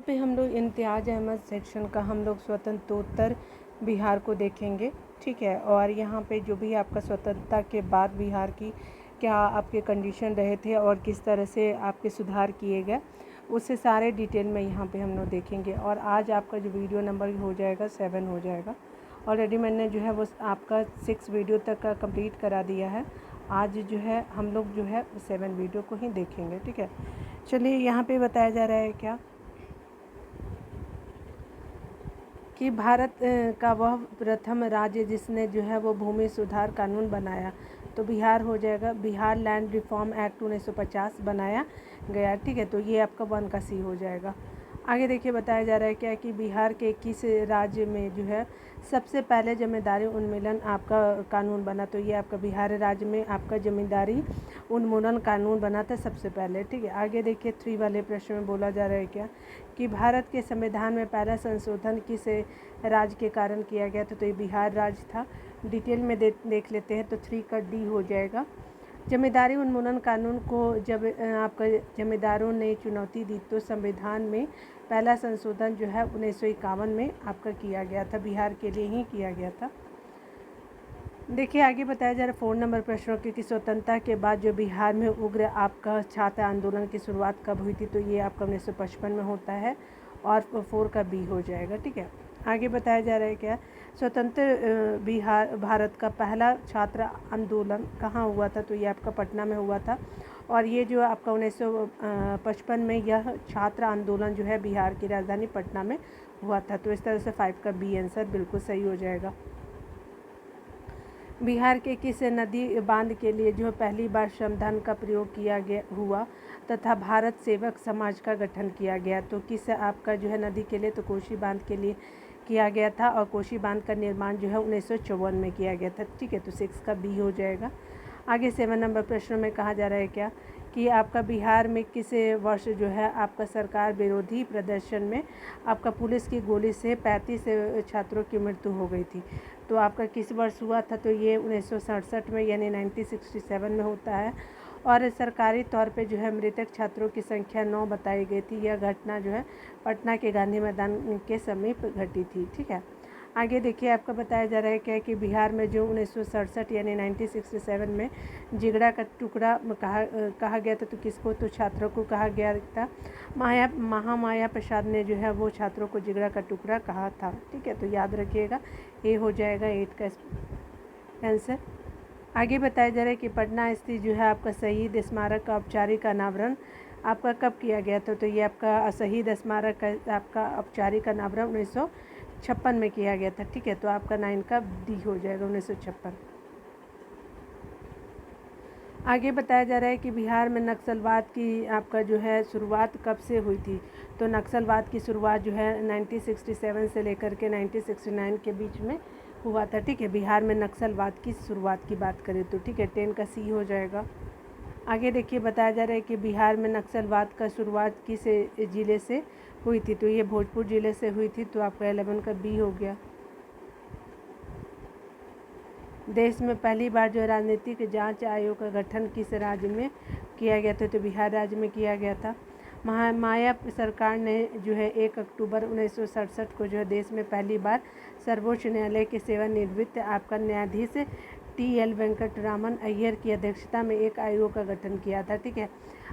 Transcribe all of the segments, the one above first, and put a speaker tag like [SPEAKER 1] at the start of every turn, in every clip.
[SPEAKER 1] पे हम लोग इम्तियाज़ अहमद सेक्शन का हम लोग स्वतंत्रोत्तर बिहार को देखेंगे, ठीक है। और यहाँ पे जो भी आपका स्वतंत्रता के बाद बिहार की क्या आपके कंडीशन रहे थे और किस तरह से आपके सुधार किए गए, उससे सारे डिटेल में यहाँ पे हम लोग देखेंगे। और आज आपका जो वीडियो नंबर हो जाएगा 7 हो जाएगा। ऑलरेडी मैंने जो है वो आपका 6 वीडियो तक का कंप्लीट करा दिया है। आज जो है हम लोग जो है 7 वीडियो को ही देखेंगे, ठीक है। चलिए, यहाँ पे बताया जा रहा है क्या कि भारत का वह प्रथम राज्य जिसने जो है वो भूमि सुधार कानून बनाया, तो बिहार हो जाएगा। बिहार लैंड रिफॉर्म एक्ट 1950 बनाया गया, ठीक है। तो ये आपका 1 का सी हो जाएगा। आगे देखिए, बताया जा रहा है क्या कि बिहार के किस राज्य में जो है सबसे पहले जमींदारी उन्मूलन आपका कानून बना, तो ये आपका बिहार राज्य में आपका जमींदारी उन्मूलन कानून बना था सबसे पहले, ठीक है। आगे देखिए, 3 वाले प्रश्न में बोला जा रहा है क्या कि भारत के संविधान में पहला संशोधन किस राज्य के कारण किया गया था, तो ये बिहार राज्य था। डिटेल में देख लेते हैं, तो 3 का डी हो जाएगा। जमींदारी उन्मूलन कानून को जब आपका जमींदारों ने चुनौती दी, तो संविधान में पहला संशोधन जो है 1951 में आपका किया गया था, बिहार के लिए ही किया गया था। देखिए, आगे बताया जा रहा है 4 नंबर प्रश्नों की स्वतंत्रता के बाद जो बिहार में उग्र आपका छात्र आंदोलन की शुरुआत कब हुई थी, तो ये आपका 1955 में होता है और 4 का बी हो जाएगा, ठीक है। आगे बताया जा रहा है क्या स्वतंत्र बिहार भारत का पहला छात्र आंदोलन कहाँ हुआ था, तो ये आपका पटना में हुआ था। और ये जो आपका 1955 में यह छात्र आंदोलन जो है बिहार की राजधानी पटना में हुआ था। तो इस तरह से 5 का बी आंसर बिल्कुल सही हो जाएगा। बिहार के किस नदी बांध के लिए जो पहली बार श्रमदान का प्रयोग किया गया हुआ तथा भारत सेवक समाज का गठन किया गया, तो किस आपका जो है नदी के लिए, तो कोसी बांध के लिए किया गया था। और कोसी बांध का निर्माण जो है 1954 में किया गया था, ठीक है। तो 6 का बी हो जाएगा। आगे 7 नंबर प्रश्न में कहा जा रहा है क्या कि आपका बिहार में किस वर्ष जो है आपका सरकार विरोधी प्रदर्शन में आपका पुलिस की गोली से 35 छात्रों की मृत्यु हो गई थी, तो आपका किस वर्ष हुआ था, तो ये 1967 में यानी 1967 में होता है। और सरकारी तौर पे जो है मृतक छात्रों की संख्या 9 बताई गई थी। यह घटना जो है पटना के गांधी मैदान के समीप घटी थी, ठीक है। आगे देखिए, आपका बताया जा रहा है क्या कि बिहार में जो 1967 यानी 1967 में जिगड़ा का टुकड़ा कहा गया था, तो किसको, तो छात्रों को कहा गया था। महामाया प्रसाद ने जो है वो छात्रों को जिगड़ा का टुकड़ा कहा था, ठीक है। तो याद रखिएगा, ये हो जाएगा 8 का आंसर। आगे बताया जा रहा है कि पटना स्थित जो है आपका शहीद स्मारक का औपचारिक अनावरण आपका कब किया गया था, तो ये आपका शहीद स्मारक का आपका औपचारिक अनावरण 1956 में किया गया था, ठीक है। तो आपका 9 का डी हो जाएगा, 1956। आगे बताया जा रहा है कि बिहार में नक्सलवाद की आपका जो है शुरुआत कब से हुई थी, तो नक्सलवाद की शुरुआत जो है 1967 से लेकर के 1969 के बीच में हुआ था, ठीक है। बिहार में नक्सलवाद की शुरुआत की बात करें तो, ठीक है। 10 का सी हो जाएगा। आगे देखिए, बताया जा रहा है कि बिहार में नक्सलवाद का शुरुआत किस ज़िले से हुई थी, तो ये भोजपुर ज़िले से हुई थी। तो आपका 11 का बी हो गया। देश में पहली बार जो राजनीतिक जांच आयोग का गठन किस राज्य में किया गया था, तो बिहार राज्य में किया गया था। महामाया सरकार ने जो है 1 अक्टूबर 1967 को जो है देश में पहली बार सर्वोच्च न्यायालय के सेवानिवृत्त आपका न्यायाधीश TL वेंकटरामन अय्यर की अध्यक्षता में एक आयोग का गठन किया था, ठीक है।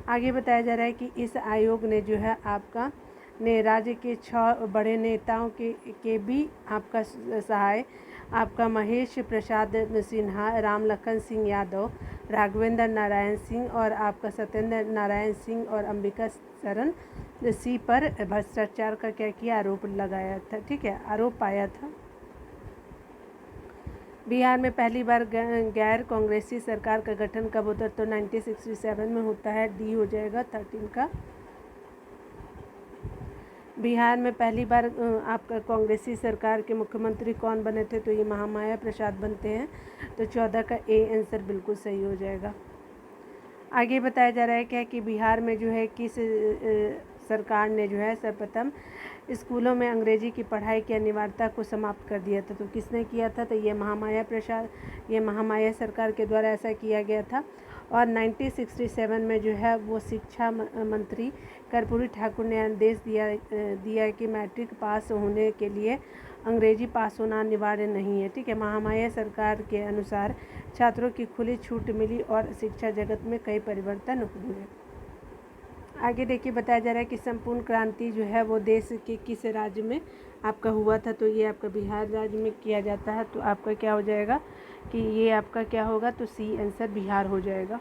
[SPEAKER 1] आगे बताया जा रहा है कि इस आयोग ने जो है आपका ने राज्य के 6 बड़े नेताओं के भी आपका सहाय आपका महेश प्रसाद सिन्हा, राम लखन सिंह यादव, राघवेंद्र नारायण सिंह और आपका सत्येंद्र नारायण सिंह और अंबिका शरण सी पर भ्रष्टाचार का क्या किया, आरोप लगाया था, ठीक है, आरोप पाया था। बिहार में पहली बार गैर कांग्रेसी सरकार का गठन कब होता है, तो 1967 में होता है, डी हो जाएगा 13 का। बिहार में पहली बार आपका कांग्रेसी सरकार के मुख्यमंत्री कौन बने थे, तो ये महामाया प्रसाद बनते हैं। तो 14 का ए आंसर बिल्कुल सही हो जाएगा। आगे बताया जा रहा है क्या कि बिहार में जो है किस सरकार ने जो है सर्वप्रथम स्कूलों में अंग्रेजी की पढ़ाई की अनिवार्यता को समाप्त कर दिया था, तो किसने किया था, तो ये महामाया सरकार के द्वारा ऐसा किया गया था। और 1967 में जो है वो शिक्षा मंत्री कर्पूरी ठाकुर ने आदेश दिया कि मैट्रिक पास होने के लिए अंग्रेजी पास होना अनिवार्य नहीं है। ठीक है, महामाया सरकार के अनुसार छात्रों की खुली छूट मिली और शिक्षा जगत में कई परिवर्तन हुए। आगे देखिए बताया जा रहा है कि संपूर्ण क्रांति जो है वो देश के किस राज्य में आपका हुआ था, तो ये आपका बिहार राज्य में किया जाता है। तो आपका क्या हो जाएगा कि ये आपका क्या होगा, तो सी आंसर बिहार हो जाएगा।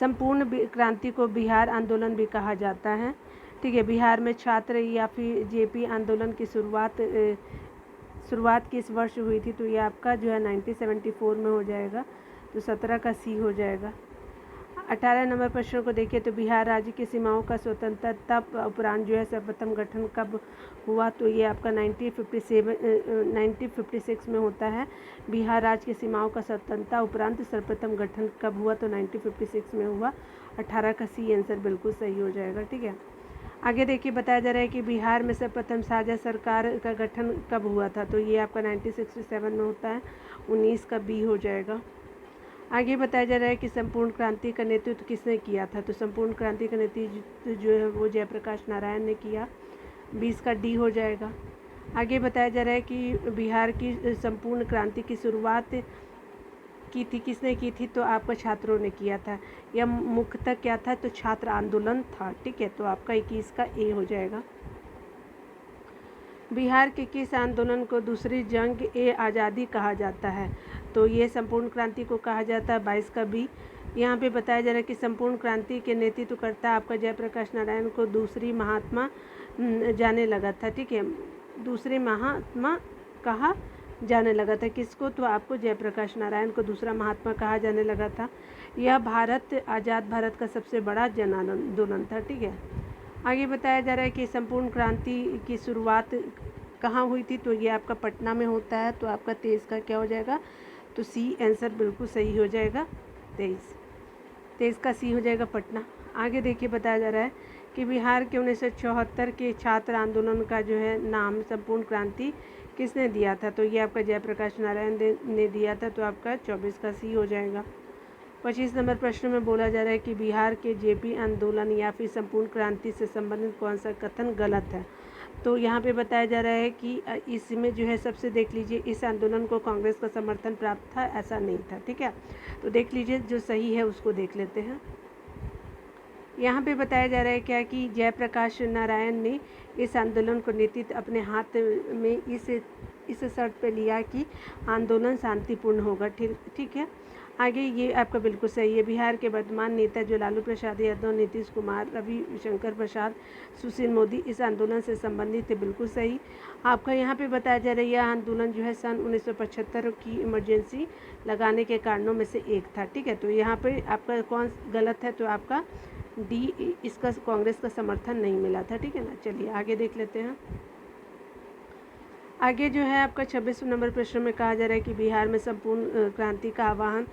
[SPEAKER 1] संपूर्ण क्रांति को बिहार आंदोलन भी कहा जाता है। ठीक है, बिहार में छात्र या फिर जेपी आंदोलन की शुरुआत किस वर्ष हुई थी, तो ये आपका जो है 1974 में हो जाएगा। तो 17 का सी हो जाएगा। 18 नंबर प्रश्न को देखिए, तो बिहार राज्य की सीमाओं का स्वतंत्रता उपरांत जो है सर्वप्रथम गठन कब हुआ, तो ये आपका 1956 में होता है। बिहार राज्य की सीमाओं का स्वतंत्रता उपरांत सर्वप्रथम गठन कब हुआ, तो 1956 में हुआ। 18 का सी आंसर बिल्कुल सही हो जाएगा। ठीक है, आगे देखिए बताया जा रहा है कि बिहार में सर्वप्रथम साझा सरकार का गठन कब हुआ था, तो ये आपका 1967 में होता है। 19 का बी हो जाएगा। आगे बताया जा रहा है कि संपूर्ण क्रांति का नेतृत्व किसने किया था, तो संपूर्ण क्रांति का नेतृत्व जो है वो जयप्रकाश नारायण ने किया। 20 का डी हो जाएगा। आगे बताया जा रहा है कि बिहार की संपूर्ण क्रांति की शुरुआत किसने की थी, तो आपका छात्रों ने किया था। यह मुख्यतः क्या था, तो छात्र आंदोलन था। ठीक है, तो आपका 21 का ए हो जाएगा। बिहार के किस आंदोलन को दूसरी जंग ए आज़ादी कहा जाता है, तो ये संपूर्ण क्रांति को कहा जाता है। 22 का बी। यहाँ पे बताया जा रहा है कि संपूर्ण क्रांति के नेतृत्वकर्ता आपका जयप्रकाश नारायण को दूसरी महात्मा जाने लगा था। ठीक है, दूसरे महात्मा कहा जाने लगा था किसको, तो आपको जयप्रकाश नारायण को दूसरा महात्मा कहा जाने लगा था। यह आज़ाद भारत का सबसे बड़ा जन आंदोलन था। ठीक है, आगे बताया जा रहा है कि संपूर्ण क्रांति की शुरुआत कहाँ हुई थी, तो ये आपका पटना में होता है। तो आपका 23 का क्या हो जाएगा, तो सी आंसर बिल्कुल सही हो जाएगा। 23 का सी हो जाएगा पटना। आगे देखिए बताया जा रहा है कि बिहार के 1974 के छात्र आंदोलन का जो है नाम संपूर्ण क्रांति किसने दिया था, तो ये आपका जयप्रकाश नारायण ने दिया था। तो आपका 24 का सी हो जाएगा। 25 नंबर प्रश्न में बोला जा रहा है कि बिहार के जेपी आंदोलन या फिर संपूर्ण क्रांति से संबंधित कौन सा कथन गलत है, तो यहाँ पे बताया जा रहा है कि इसमें जो है सबसे देख लीजिए, इस आंदोलन को कांग्रेस का समर्थन प्राप्त था, ऐसा नहीं था। ठीक है, तो देख लीजिए जो सही है उसको देख लेते हैं। यहाँ पे बताया जा रहा है क्या कि जयप्रकाश नारायण ने इस आंदोलन को नेतृत्व अपने हाथ में इस शर्त पे लिया कि आंदोलन शांतिपूर्ण होगा। ठीक है, आगे ये आपका बिल्कुल सही है। बिहार के वर्तमान नेता जो लालू प्रसाद यादव, नीतीश कुमार, रविशंकर प्रसाद, सुशील मोदी इस आंदोलन से संबंधित थे, बिल्कुल सही। आपका यहाँ पे बताया जा रहा है यह आंदोलन जो है सन 1975 की इमरजेंसी लगाने के कारणों में से एक था। ठीक है, तो यहाँ पे आपका कौन गलत है, तो आपका डी, इसका कांग्रेस का समर्थन नहीं मिला था। ठीक है ना, चलिए आगे देख लेते हैं। आगे जो है आपका 26 नंबर प्रश्न में कहा जा रहा है कि बिहार में संपूर्ण क्रांति का आह्वान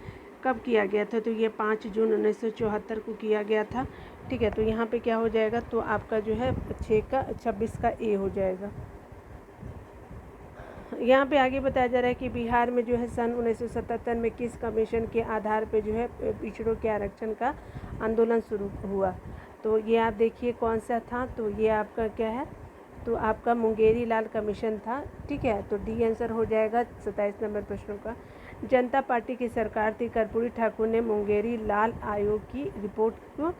[SPEAKER 1] कब किया गया था, तो ये 5 जून 1974 को किया गया था। ठीक है, तो यहाँ पे क्या हो जाएगा, तो आपका जो है 26 का ए हो जाएगा। यहाँ पे आगे बताया जा रहा है कि बिहार में जो है सन 1977 में किस कमीशन के आधार पे जो है पिछड़ों के आरक्षण का आंदोलन शुरू हुआ, तो ये आप देखिए कौन सा था, तो ये आपका क्या है, तो आपका मुंगेरी लाल कमीशन था। ठीक है, तो डी आंसर हो जाएगा 27 नंबर प्रश्नों का। जनता पार्टी की सरकार थी, कर्पूरी ठाकुर ने मुंगेरी लाल आयोग की रिपोर्ट को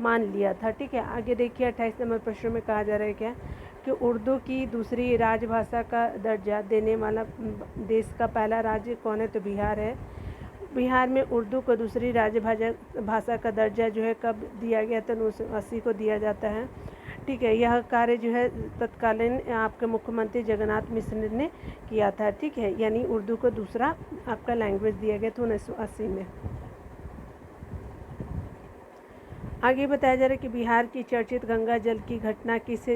[SPEAKER 1] मान लिया था। ठीक है, आगे देखिए 28 नंबर प्रश्न में कहा जा रहा है क्या कि उर्दू की दूसरी राजभाषा का दर्जा देने वाला देश का पहला राज्य कौन है, तो बिहार है। बिहार में उर्दू को दूसरी भाषा का दर्जा जो है कब दिया गया था, 1980 को दिया जाता है। ठीक है, यह कार्य जो है तत्कालीन आपके मुख्यमंत्री जगन्नाथ मिश्र ने किया था। ठीक है, यानी उर्दू को दूसरा आपका लैंग्वेज दिया गया था 1980 में। आगे बताया जा रहा है कि बिहार की चर्चित गंगा जल की घटना किस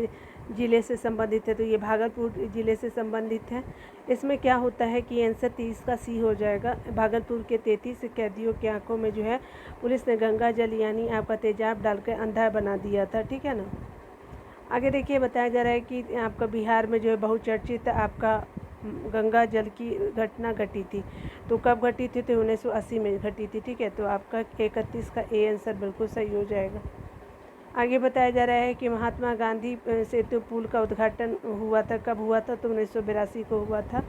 [SPEAKER 1] ज़िले से संबंधित है, तो ये भागलपुर ज़िले से संबंधित है। इसमें क्या होता है कि आंसर 30 का सी हो जाएगा। भागलपुर के 33 कैदियों की आंखों में जो है पुलिस ने गंगा जल यानी आपका तेजाब डालकर अंधा बना दिया था। ठीक है ना, आगे देखिए बताया जा रहा है कि आपका बिहार में जो है बहुचर्चित आपका गंगा जल की घटना घटी थी। तो कब घटी थी? तो 1980 में घटी थी। ठीक है, तो आपका 31 का ए आंसर बिल्कुल सही हो जाएगा। आगे बताया जा रहा है कि महात्मा गांधी सेतु पुल का उद्घाटन हुआ था, कब हुआ था? तो 1982 को हुआ था।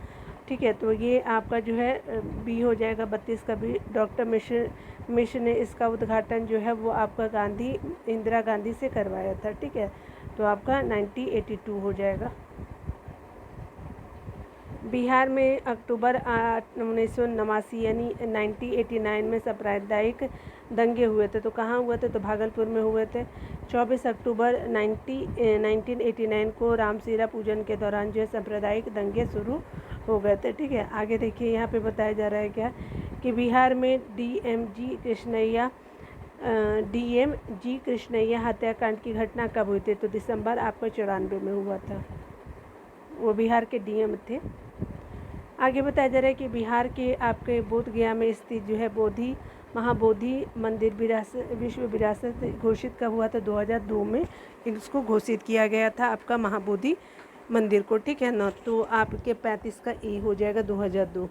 [SPEAKER 1] ठीक है, तो ये आपका जो है बी हो जाएगा, 32 का बी। डॉक्टर मिश्र ने इसका उद्घाटन जो है वो आपका इंदिरा गांधी से करवाया था। ठीक है, तो आपका 1982 हो जाएगा। बिहार में अक्टूबर 1989 यानी 1989 में सांप्रदायिक दंगे हुए थे। तो कहाँ हुए थे? तो भागलपुर में हुए थे। 24 अक्टूबर 1989 को रामसीरा पूजन के दौरान जो है सांप्रदायिक दंगे शुरू हो गए थे। ठीक है, आगे देखिए यहाँ पे बताया जा रहा है क्या कि बिहार में डीएम जी कृष्णैया हत्याकांड की घटना कब हुई थी? तो दिसंबर आपका 94 में हुआ था। वो बिहार के डीएम थे। आगे बताया जा रहा है कि बिहार के आपके बोध गया में स्थित जो है महाबोधि मंदिर विश्व विरासत घोषित कब हुआ था? 2002 में इसको घोषित किया गया था आपका महाबोधि मंदिर को। ठीक है ना, तो आपके 35 का ए हो जाएगा, 2002।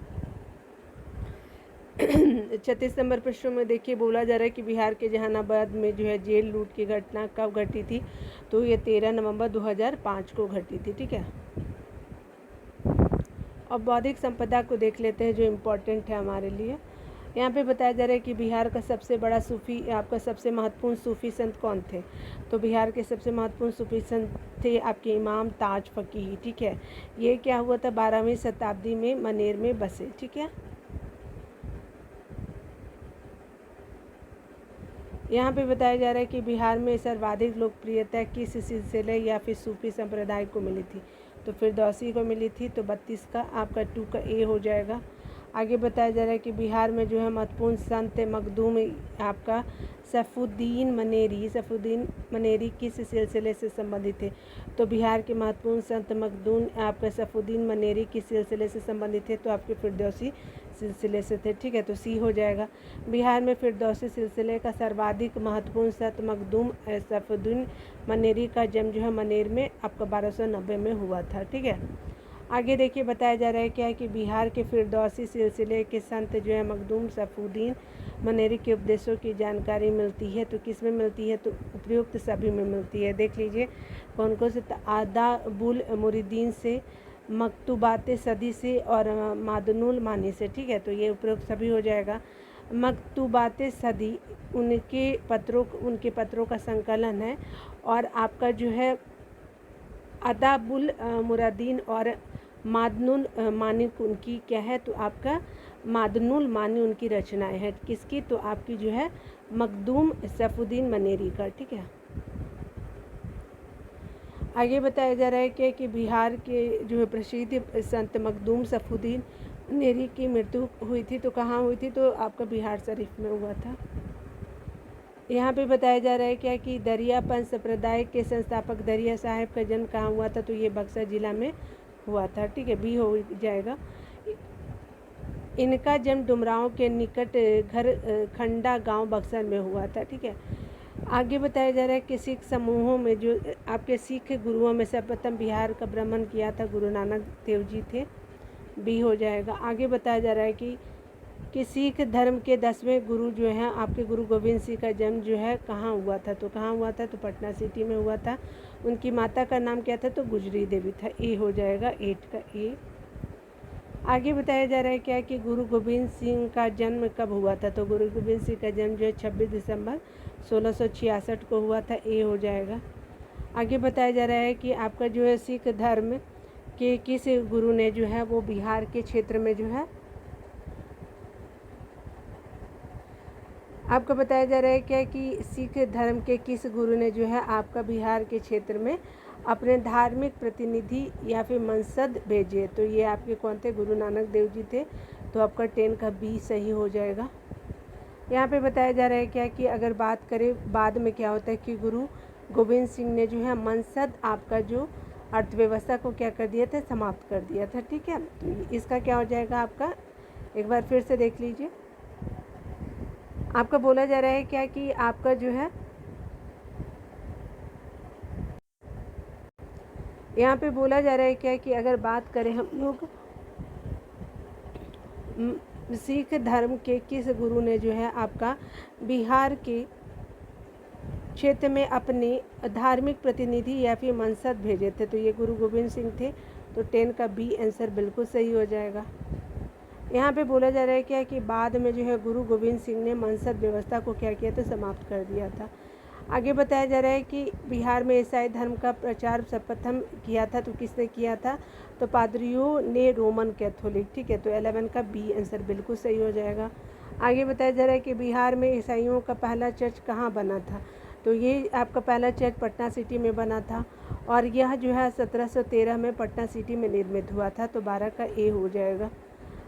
[SPEAKER 1] 36 नंबर प्रश्न में देखिए बोला जा रहा है कि बिहार के जहानाबाद में जो है जेल लूट की घटना कब घटी थी? तो ये 13 नवंबर 2005 को घटी थी। ठीक है, और बौद्धिक संपदा को देख लेते हैं जो इम्पोर्टेंट है हमारे लिए। यहाँ पे बताया जा रहा है कि बिहार का सबसे बड़ा सूफी आपका सबसे महत्वपूर्ण सूफी संत कौन थे? तो बिहार के सबसे महत्वपूर्ण सूफी संत थे आपके इमाम ताज फ़कीह। ठीक है, ये क्या हुआ था? 12वीं शताब्दी में मनेर में बसे। ठीक है, यहाँ पे बताया जा रहा है कि बिहार में सर्वाधिक लोकप्रियता किस सिलसिले या फिर सूफी संप्रदाय को मिली थी? तो फिरदौसी को मिली थी। तो 32 का आपका 2 का ए हो जाएगा। आगे बताया जा रहा है कि बिहार में जो है महत्वपूर्ण संत मखदूम आपका सैफुद्दीन मनेरी किस सिलसिले से संबंधित थे? तो बिहार के महत्वपूर्ण संत मखदूम आपका सैफुद्दीन मनेरी किस सिलसिले से संबंधित थे? तो आपके फिरदौसी सिलसिले से थे। ठीक है, तो सी हो जाएगा। बिहार में फिरदौसी सिलसिले का सर्वाधिक महत्वपूर्ण संत मखदूम सैफुद्दीन मनेरी का जन्म जो है मनेर में आपका 1290 में हुआ था। ठीक है, आगे देखिए बताया जा रहा है क्या है कि बिहार के फिरदौसी सिलसिले के संत जो है मखदूम सैफुद्दीन मनेरी के उपदेशों की जानकारी मिलती है। तो किस में मिलती है? तो उपयुक्त सभी में मिलती है। देख लीजिए कौन कौन से, आदाबुल मुरीदीन से, मकतूबात सदी से और मादनुल मानी से। ठीक है, तो ये उपयुक्त सभी हो जाएगा। मकतूबात सदी उनके पत्रों का संकलन है, और आपका जो है अदाबुल मुरादीन और मादनुल मानी उनकी क्या है? तो आपका मादनुल मानी उनकी रचनाएं हैं। किसकी? तो आपकी जो है मखदूम सैफुद्दीन मनेरी का। ठीक है, आगे बताया जा रहा है कि बिहार के जो है प्रसिद्ध संत मखदूम सैफुद्दीन मनेरी की मृत्यु हुई थी। तो कहाँ हुई थी? तो आपका बिहार शरीफ में हुआ था। यहाँ पे बताया जा रहा है क्या कि दरिया पंथ संप्रदाय के संस्थापक दरिया साहब का जन्म कहाँ हुआ था? तो ये बक्सर जिला में हुआ था। ठीक है, बी हो जाएगा। इनका जन्म डुमरांव के निकट घर खंडा गांव बक्सर में हुआ था। ठीक है, आगे बताया जा रहा है कि सिख समूहों में जो आपके सिख गुरुओं में सर्वप्रथम बिहार का भ्रमण किया था गुरु नानक देव जी थे। बी हो जाएगा। आगे बताया जा रहा है कि सिख धर्म के 10वें गुरु जो हैं आपके गुरु गोविंद सिंह का जन्म जो है कहाँ हुआ था? तो कहाँ हुआ था? तो पटना सिटी में हुआ था। उनकी माता का नाम क्या था? तो गुजरी देवी था। ए हो जाएगा, 8 का ए। आगे बताया जा रहा है क्या कि गुरु गोविंद सिंह का जन्म कब हुआ था? तो गुरु गोविंद सिंह का जन्म जो है 26 दिसंबर 1666 को हुआ था। ए हो जाएगा। आगे बताया जा रहा है कि आपका जो है सिख धर्म के किस गुरु ने जो है वो बिहार के क्षेत्र में जो है आपको बताया जा रहा है क्या कि सिख धर्म के किस गुरु ने जो है आपका बिहार के क्षेत्र में अपने धार्मिक प्रतिनिधि या फिर मंसद भेजे? तो ये आपके कौन थे? गुरु नानक देव जी थे। तो आपका 10 का बी सही हो जाएगा। यहाँ पे बताया जा रहा है क्या कि अगर बात करें बाद में क्या होता है कि गुरु गोविंद सिंह ने जो है मंसद आपका जो अर्थव्यवस्था को क्या कर दिया था? समाप्त कर दिया था। ठीक है, तो इसका क्या हो जाएगा आपका? एक बार फिर से देख लीजिए। आपका बोला जा रहा है क्या कि आपका जो है यहाँ पे बोला जा रहा है क्या कि अगर बात करें हम लोग सिख धर्म के किस गुरु ने जो है आपका बिहार के क्षेत्र में अपने धार्मिक प्रतिनिधि या फिर मनसद भेजे थे? तो ये गुरु गोविंद सिंह थे। तो 10 का बी आंसर बिल्कुल सही हो जाएगा। यहाँ पे बोला जा रहा है क्या कि बाद में जो है गुरु गोविंद सिंह ने मनसद व्यवस्था को क्या किया था? समाप्त कर दिया था। आगे बताया जा रहा है कि बिहार में ईसाई धर्म का प्रचार सर्वप्रथम किया था, तो किसने किया था? तो पादरियों ने, रोमन कैथोलिक। ठीक है, तो 11 का बी आंसर बिल्कुल सही हो जाएगा। आगे बताया जा रहा है कि बिहार में ईसाइयों का पहला चर्च कहाँ बना था? तो ये आपका पहला चर्च पटना सिटी में बना था, और यह जो है 1713 में पटना सिटी में निर्मित हुआ था। तो 12 का ए हो जाएगा।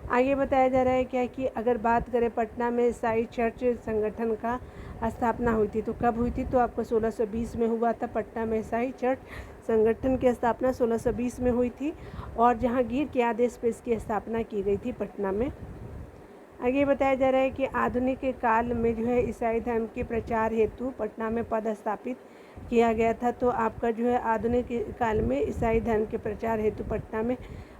[SPEAKER 1] आगे बताया जा रहा है क्या कि अगर बात करें पटना में ईसाई चर्च संगठन का स्थापना हुई थी, तो कब हुई थी? तो आपको 1620 में हुआ था। पटना में ईसाई चर्च संगठन की स्थापना 1620 में हुई थी, और जहांगीर के आदेश पर इसकी स्थापना की गई थी पटना में। आगे बताया जा रहा है कि आधुनिक काल में जो है ईसाई धर्म के प्रचार हेतु पटना में पद स्थापित किया गया था। तो आपका जो है आधुनिक काल में ईसाई धर्म के प्रचार हेतु पटना में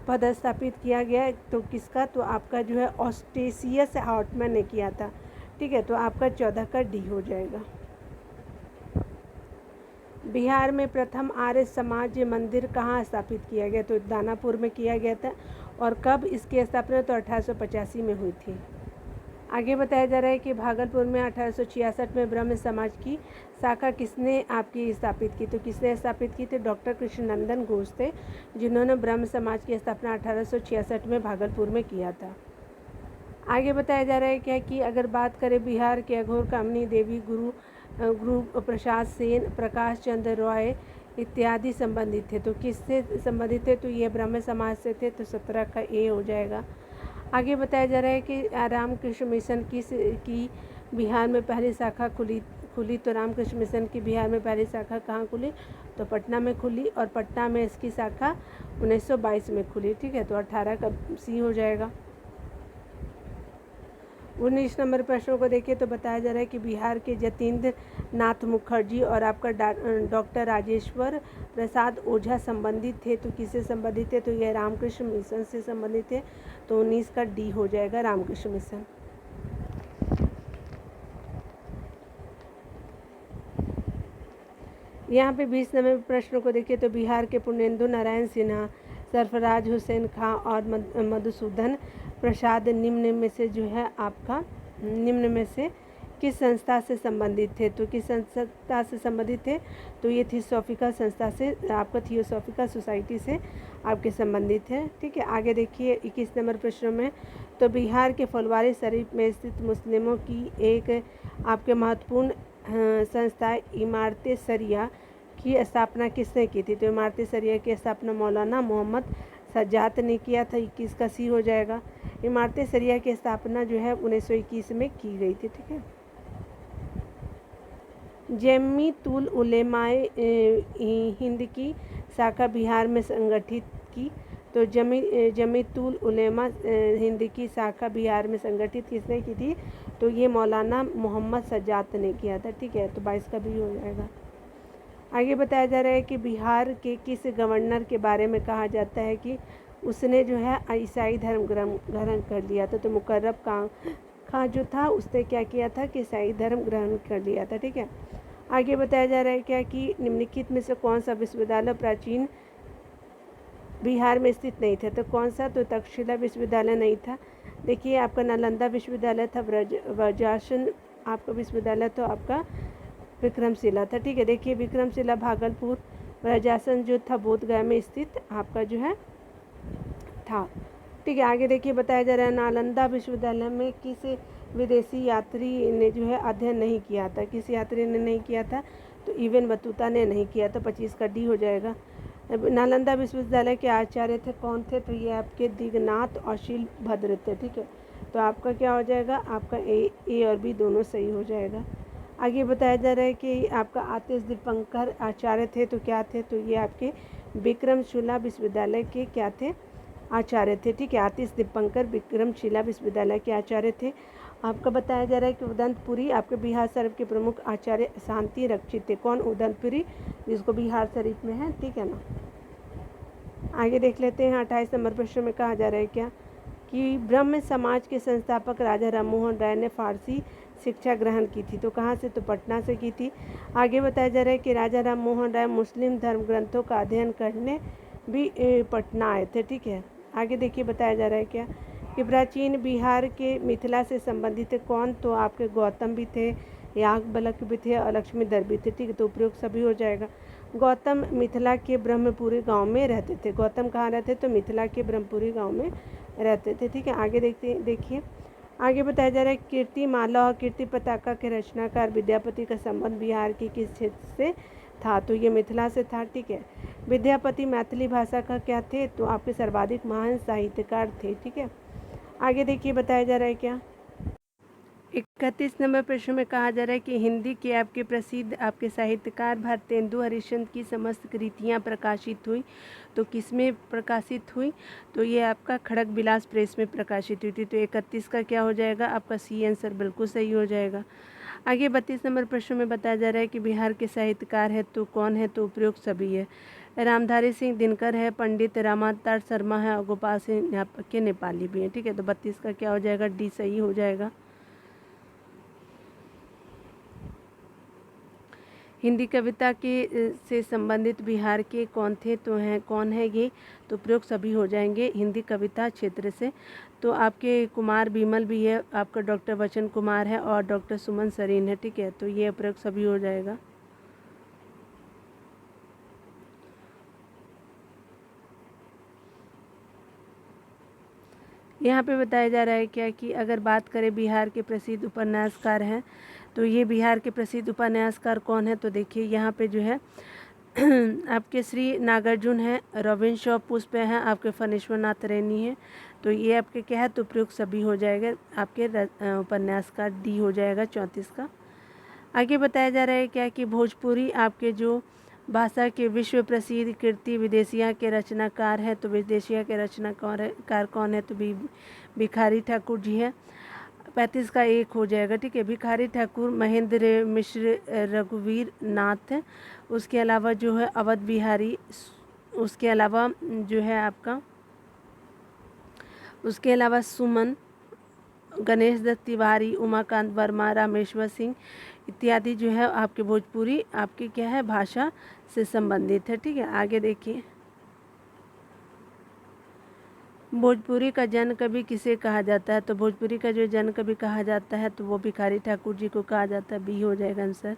[SPEAKER 1] पद स्थापित किया गया, तो किसका? तो आपका जो है ऑस्टेशियस हार्टमैन ने किया था। ठीक है, तो आपका 14 का डी हो जाएगा। बिहार में प्रथम आर्य समाज मंदिर कहाँ स्थापित किया गया? तो दानापुर में किया गया था। और कब इसकी स्थापना? तो 1885 में हुई थी। आगे बताया जा रहा है कि भागलपुर में 1866 में ब्रह्म समाज की शाखा किसने आपकी स्थापित की? तो किसने स्थापित की थी? डॉक्टर कृष्णनंदन घोष थे, जिन्होंने ब्रह्म समाज की स्थापना 1866 में भागलपुर में किया था। आगे बताया जा रहा है क्या कि अगर बात करें बिहार के अघोर कामिनी देवी गुरु प्रसाद सेन, प्रकाश चंद्र रॉय इत्यादि संबंधित थे, तो किससे संबंधित थे? तो ये ब्रह्म समाज से थे। तो 17 का ए हो जाएगा। आगे बताया जा रहा है कि रामकृष्ण मिशन की बिहार में पहली शाखा खुली। तो रामकृष्ण मिशन की बिहार में पहली शाखा कहाँ खुली? तो पटना में खुली, और पटना में इसकी शाखा 1922 में खुली। ठीक है, तो 18 का सी हो जाएगा। 19 नंबर प्रश्नों को देखिए तो बताया जा रहा है कि बिहार के जतीन्द्र नाथ मुखर्जी और आपका डॉक्टर राजेश्वर प्रसाद ओझा संबंधित थे। तो किससे संबंधित थे? तो यह रामकृष्ण मिशन से संबंधित थे। तो 19 का डी हो जाएगा, रामकृष्ण मिशन। यहाँ पे 20 नंबर प्रश्नों को देखिए तो बिहार के पूर्णेंदु नारायण सिन्हा, सरफराज हुसैन खां और मधुसूदन प्रसाद निम्न में से जो है आपका निम्न में से किस संस्था से संबंधित थे? तो किस संस्था से संबंधित थे? तो ये थियोसॉफिकल संस्था से, आपका थियोसॉफिकल सोसाइटी से आपके संबंधित है। ठीक है, आगे देखिए 21 नंबर प्रश्न में, तो बिहार के फुलवारी शरीफ में स्थित मुस्लिमों की एक आपके महत्वपूर्ण संस्था इमारत शरिया की स्थापना किसने की थी? तो इमारत शरिया की स्थापना मौलाना मोहम्मद सज्जाद ने किया था। 21 का सी हो जाएगा। इमारत शरिया की स्थापना जो है 1921 में की गई थी। ठीक है, जमीयतुल उलेमाए हिंद की शाखा बिहार में संगठित की। तो जमीयतुल उलेमा हिंद की शाखा बिहार में संगठित किसने की थी? तो ये मौलाना मोहम्मद सज्जाद ने किया था। ठीक है, तो 22 का भी हो जाएगा। आगे बताया जा रहा है कि बिहार के किस गवर्नर के बारे में कहा जाता है कि उसने जो है ईसाई धर्म ग्रहण कर लिया था? तो मुकर्रम खां जो था उसने क्या किया था कि ईसाई धर्म ग्रहण कर लिया था। ठीक है, आगे बताया जा रहा है क्या कि निम्नलिखित में से कौन सा विश्वविद्यालय प्राचीन बिहार में स्थित नहीं था? तो कौन सा? तो तक्षशिला विश्वविद्यालय नहीं था। देखिए आपका नालंदा विश्वविद्यालय था, व्रजासन आपका विश्वविद्यालय तो आपका विक्रमशिला था। ठीक है, देखिए विक्रमशिला भागलपुर, व्रजासन जो था बोधगया में स्थित आपका जो है था। ठीक है, आगे देखिए बताया जा रहा है नालंदा विश्वविद्यालय में किस विदेशी यात्री ने जो है अध्ययन नहीं किया था? किस यात्री ने नहीं किया था? तो इबन बतूता ने नहीं किया था। 25 का डी हो जाएगा। नालंदा विश्वविद्यालय के आचार्य थे कौन थे? तो ये आपके दिगनाथ और शीलभद्र थे। ठीक है, तो आपका क्या हो जाएगा? आपका ए और बी दोनों सही हो जाएगा। आगे बताया जा रहा है कि आपका आतिश दीपंकर आचार्य थे, तो क्या थे? तो ये आपके विक्रमशिला विश्वविद्यालय के क्या थे? आचार्य थे। ठीक है, आतिश दीपंकर विक्रमशिला विश्वविद्यालय के आचार्य थे। आपका बताया जा रहा है कि उदंतपुरी आपके बिहार शरीफ के प्रमुख आचार्य शांति रक्षित थे। कौन? उदंतपुरी, जिसको बिहार शरीफ में है। ठीक है ना, आगे देख लेते हैं 28 नंबर प्रश्न में कहा जा रहा है क्या कि ब्रह्म समाज के संस्थापक राजा राममोहन राय ने फारसी शिक्षा ग्रहण की थी। तो कहाँ से? तो पटना से की थी। आगे बताया जा रहा है कि राजा राममोहन राय मुस्लिम धर्म ग्रंथों का अध्ययन करने भी पटना आए थे। ठीक है, आगे देखिए बताया जा रहा है क्या कि प्राचीन बिहार के मिथिला से संबंधित थे कौन? तो आपके गौतम भी थे, याज्ञवल्क्य भी थे और लक्ष्मीधर भी थे। ठीक है, तो उपयोग सभी हो जाएगा। गौतम मिथिला के ब्रह्मपुरी गांव में रहते थे। गौतम कहाँ रहते? तो मिथिला के ब्रह्मपुरी गांव में रहते थे। ठीक है, आगे देखिए आगे बताया जा रहा है कीर्तिमाला और कीर्ति पताका के रचनाकार विद्यापति का संबंध बिहार के किस क्षेत्र से था? तो ये मिथिला से था। ठीक है, विद्यापति मैथिली भाषा का क्या थे? तो आपके सर्वाधिक महान साहित्यकार थे। ठीक है, आगे देखिए बताया जा रहा है क्या 31 नंबर प्रश्न में कहा जा रहा है कि हिंदी के आपके प्रसिद्ध आपके साहित्यकार भारतेंदु हरिश्चंद्र की समस्त कृतियाँ प्रकाशित हुई। तो किस में प्रकाशित हुई? तो ये आपका खड़ग विलास प्रेस में प्रकाशित हुई थी। तो 31 का क्या हो जाएगा? आपका सी आंसर बिल्कुल सही हो जाएगा। आगे 32 नंबर प्रश्न में बताया जा रहा है कि बिहार के साहित्यकार है तो कौन है? तो उपयुक्त सभी है। रामधारी सिंह दिनकर है, पंडित रामावतार शर्मा है और गोपाल सिंह यहाँ के नेपाली भी हैं। ठीक है, तो 32 का क्या हो जाएगा? डी सही हो जाएगा। हिंदी कविता के से संबंधित बिहार के कौन थे? तो हैं कौन है ये? तो प्रयोग सभी हो जाएंगे हिंदी कविता क्षेत्र से। तो आपके कुमार बिमल भी है, आपका डॉक्टर वचन कुमार है और डॉक्टर सुमन सरीन है। ठीक है, तो ये प्रयोग सभी हो जाएगा। यहाँ पे बताया जा रहा है क्या कि अगर बात करें बिहार के प्रसिद्ध उपन्यासकार हैं तो ये बिहार के प्रसिद्ध उपन्यासकार कौन है? तो देखिए यहाँ पे जो है आपके श्री नागार्जुन हैं, रविंद्र शॉ पुष्प हैं, आपके फणीश्वर नाथ रेनी हैं। तो ये आपके क्या है? तो प्रयोग सभी हो जाएगा। आपके उपन्यासकार डी हो जाएगा 34 का। आगे बताया जा रहा है क्या कि भोजपुरी आपके जो भाषा के विश्व प्रसिद्ध कीर्ति विदेशिया के रचनाकार हैं। तो विदेशिया के रचनाकार कौन है? तो भिखारी ठाकुर जी है। 35 का 1 हो जाएगा। ठीक है, भिखारी ठाकुर, महेंद्र मिश्र, रघुवीर नाथ, उसके अलावा जो है अवध बिहारी, उसके अलावा जो है आपका उसके अलावा सुमन, गणेश दत्त तिवारी, उमाकांत वर्मा, रामेश्वर सिंह इत्यादि जो है आपके भोजपुरी आपकी क्या है? भाषा से संबंधित है। ठीक है, आगे देखिए भोजपुरी का जन कवि किसे कहा जाता है? तो भोजपुरी का जो जन कवि कहा जाता है तो वो भिखारी ठाकुर जी को कहा जाता है। बी हो जाएगा आंसर।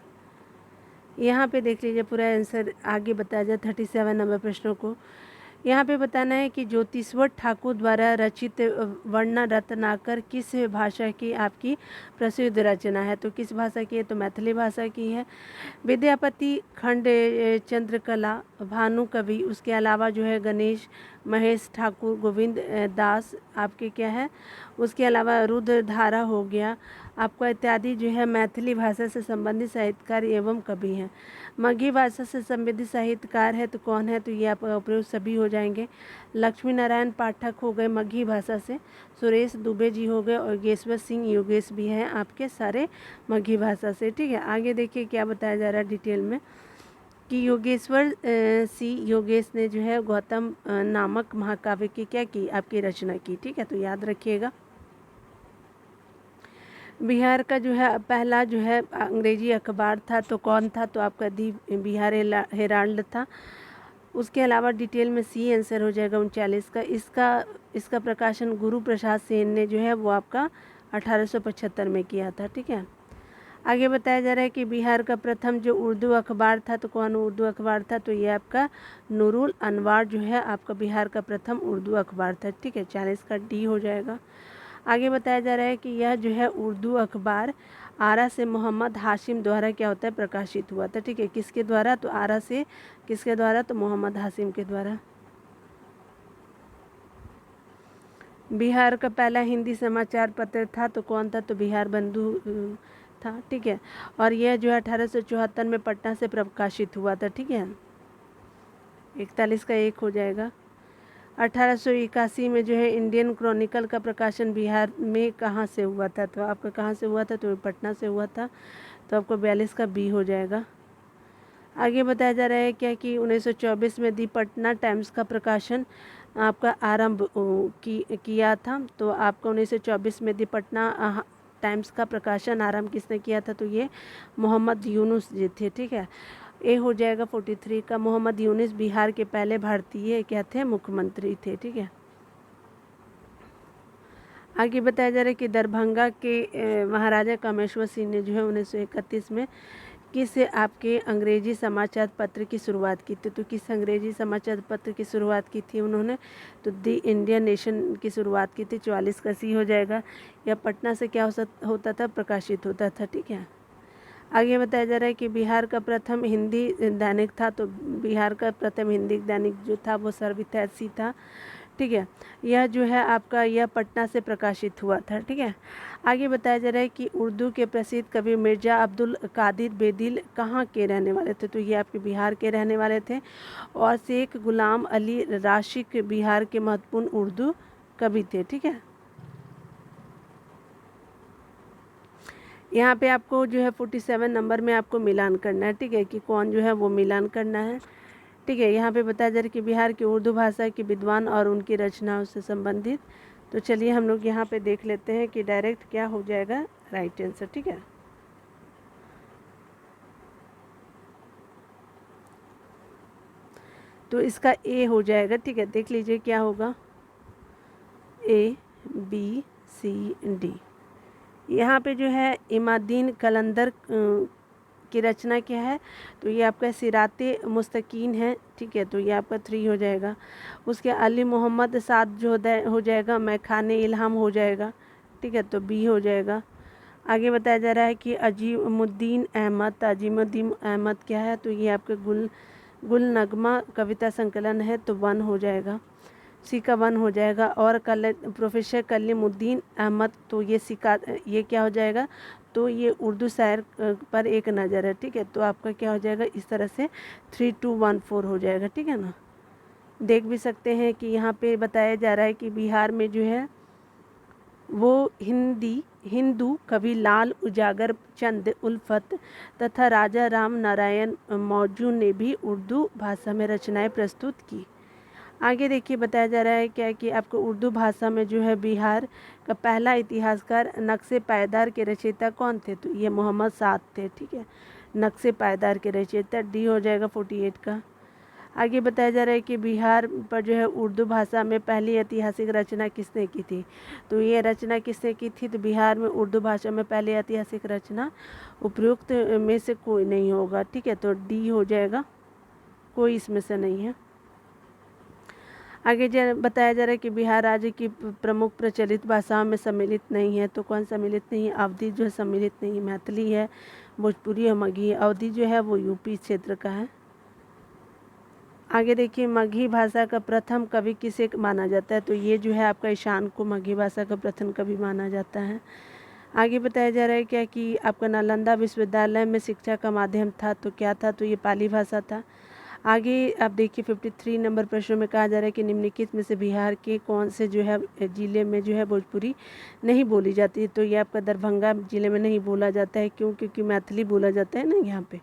[SPEAKER 1] यहाँ पे देख लीजिए पूरा आंसर आगे बताया जाए 37 नंबर प्रश्नों को। यहाँ पे बताना है कि ज्योतिश्वर ठाकुर द्वारा रचित वर्ण रत्नाकर किस भाषा की आपकी प्रसिद्ध रचना है? तो किस भाषा की है? तो मैथिली भाषा की है। विद्यापति, खंड चंद्रकला, भानु कवि, उसके अलावा जो है गणेश, महेश ठाकुर, गोविंद दास आपके क्या है? उसके अलावा रुद्रधारा हो गया आपका इत्यादि जो है मैथिली भाषा से संबंधित साहित्यकार एवं कवि हैं। मगही भाषा से संबंधित साहित्यकार है तो कौन है? तो ये आपका उपयोग सभी हो जाएंगे। लक्ष्मी नारायण पाठक हो गए मगही भाषा से, सुरेश दुबे जी हो गए और योगेश्वर सिंह योगेश भी हैं आपके सारे मगही भाषा से। ठीक है, आगे देखिए क्या बताया जा रहा है डिटेल में कि योगेश्वर योगेश ने जो है गौतम नामक महाकाव्य की क्या की? आपकी रचना की। ठीक है, तो याद रखिएगा। बिहार का जो है पहला जो है अंग्रेजी अखबार था तो कौन था? तो आपका दी बिहार हेराल्ड था। उसके अलावा डिटेल में सी आंसर हो जाएगा 39 का। इसका प्रकाशन गुरु प्रसाद सेन ने जो है वो आपका 1875 में किया था। ठीक है, आगे बताया जा रहा है कि बिहार का प्रथम जो उर्दू अखबार था तो कौन उर्दू अखबार था? तो ये आपका नूरुल अनवार जो है आपका बिहार का प्रथम उर्दू अखबार था। ठीक है, 40 का डी हो जाएगा। आगे बताया जा रहा है कि यह जो है उर्दू अखबार आरा से मोहम्मद हाशिम द्वारा क्या होता है? प्रकाशित हुआ था। ठीक है, किसके द्वारा? तो आरा से किसके द्वारा? तो मोहम्मद हाशिम के द्वारा। बिहार का पहला हिंदी समाचार पत्र था तो कौन था? तो बिहार बंधु था। ठीक है, और यह जो है 1874 में पटना से प्रकाशित हुआ था। ठीक है, 41 का 1 हो जाएगा। 1881 में जो है इंडियन क्रॉनिकल का प्रकाशन बिहार में कहाँ से हुआ था? तो आपका कहाँ से हुआ था? तो पटना से हुआ था। तो आपको 42 का बी हो जाएगा। आगे बताया जा रहा है क्या कि 1924 में दी पटना टाइम्स का प्रकाशन आपका आरंभ किया था। तो आपका 1924 में दी पटना टाइम्स का प्रकाशन आरंभ किसने किया था? तो ये मोहम्मद यूनुस जी थे। ठीक है, ए हो जाएगा 43 का। मोहम्मद यूनुस बिहार के पहले भारतीय क्या थे? मुख्यमंत्री थे। ठीक है, आगे बताया जा रहा है कि दरभंगा के महाराजा कामेश्वर सिंह ने जो है 1931 में किस आपके अंग्रेजी समाचार पत्र की शुरुआत की थी? तो किस अंग्रेजी समाचार पत्र की शुरुआत की थी उन्होंने? तो दी इंडियन नेशन की शुरुआत की थी। 44 का सी हो जाएगा। यह पटना से क्या होता था? प्रकाशित होता था। ठीक है, आगे बताया जा रहा है कि बिहार का प्रथम हिंदी दैनिक था। तो बिहार का प्रथम हिंदी दैनिक जो था वो सर्वहितैषी था। ठीक है, यह जो है आपका यह पटना से प्रकाशित हुआ था। ठीक है, आगे बताया जा रहा है कि उर्दू के प्रसिद्ध कवि मिर्ज़ा अब्दुल कादिर बेदिल कहाँ के रहने वाले थे? तो ये आपके बिहार के रहने वाले थे। और शेख गुलाम अली राशिक बिहार के महत्वपूर्ण उर्दू कवि थे। ठीक है, यहाँ पे आपको जो है 47 नंबर में आपको मिलान करना है। ठीक है, कि कौन जो है वो मिलान करना है। ठीक है, यहाँ पे बताया जा रहा है कि बिहार की उर्दू भाषा के विद्वान और उनकी रचनाओं से संबंधित। तो चलिए हम लोग यहाँ पे देख लेते हैं कि डायरेक्ट क्या हो जाएगा राइट आंसर। ठीक है, तो इसका ए हो जाएगा। ठीक है, देख लीजिए क्या होगा, ए बी सी डी। यहाँ पे जो है इमादीन कलंदर की रचना क्या है? तो ये आपका सिराते मुस्तकीन है। ठीक है, तो ये आपका 3 हो जाएगा। उसके अली मोहम्मद साद जो हो जाएगा, मैं खाने इल्हाम हो जाएगा। ठीक है, तो बी हो जाएगा। आगे बताया जा रहा है कि अजीमुद्दीन अहमद क्या है? तो ये आपके गुल नगमा कविता संकलन है। तो 1 हो जाएगा, सी का 1 हो जाएगा। और प्रोफेसर कलीमुद्दीन अहमद, तो ये क्या हो जाएगा? तो ये उर्दू शायर पर एक नज़र है। ठीक है, तो आपका क्या हो जाएगा? इस तरह से 3 2 1 4 हो जाएगा। ठीक है ना, देख भी सकते हैं कि यहाँ पे बताया जा रहा है कि बिहार में जो है वो हिंदू कवि लाल उजागर चंद उल्फत तथा राजा राम नारायण मौजू ने भी उर्दू भाषा में रचनाएं प्रस्तुत की। आगे देखिए बताया जा रहा है क्या कि आपको उर्दू भाषा में जो है बिहार का पहला इतिहासकार नक्शे पायदार के रचयिता कौन थे? तो ये मोहम्मद साद थे। ठीक है, नक्शे पायदार के रचयिता डी हो जाएगा 48 का। आगे बताया जा रहा है कि बिहार पर जो है उर्दू भाषा में पहली ऐतिहासिक रचना किसने की थी? तो ये रचना किसने की थी? तो बिहार में उर्दू भाषा में पहली ऐतिहासिक रचना उपयुक्त में से कोई नहीं होगा। ठीक है, तो डी हो जाएगा, कोई इसमें से नहीं है। आगे बताया जा रहा है कि बिहार राज्य की प्रमुख प्रचलित भाषाओं में सम्मिलित नहीं है। तो कौन सम्मिलित नहीं है? अवधी जो है सम्मिलित नहीं, मैथिली है, भोजपुरी और मगही। अवधी जो है वो यूपी क्षेत्र का है। आगे देखिए मगही भाषा का प्रथम कवि किसे माना जाता है? तो ये जो है आपका ईशान को मगही भाषा का प्रथम कवि माना जाता है। आगे बताया जा रहा है क्या कि आपका नालंदा विश्वविद्यालय में शिक्षा का माध्यम था। तो क्या था? तो ये पाली भाषा था। आगे आप देखिए 53 नंबर प्रश्न में कहा जा रहा है कि निम्नलिखित में से बिहार के कौन से जो है ज़िले में जो है भोजपुरी नहीं बोली जाती है? तो ये आपका दरभंगा ज़िले में नहीं बोला जाता है। क्यों? क्योंकि मैथिली बोला जाता है ना यहाँ पे।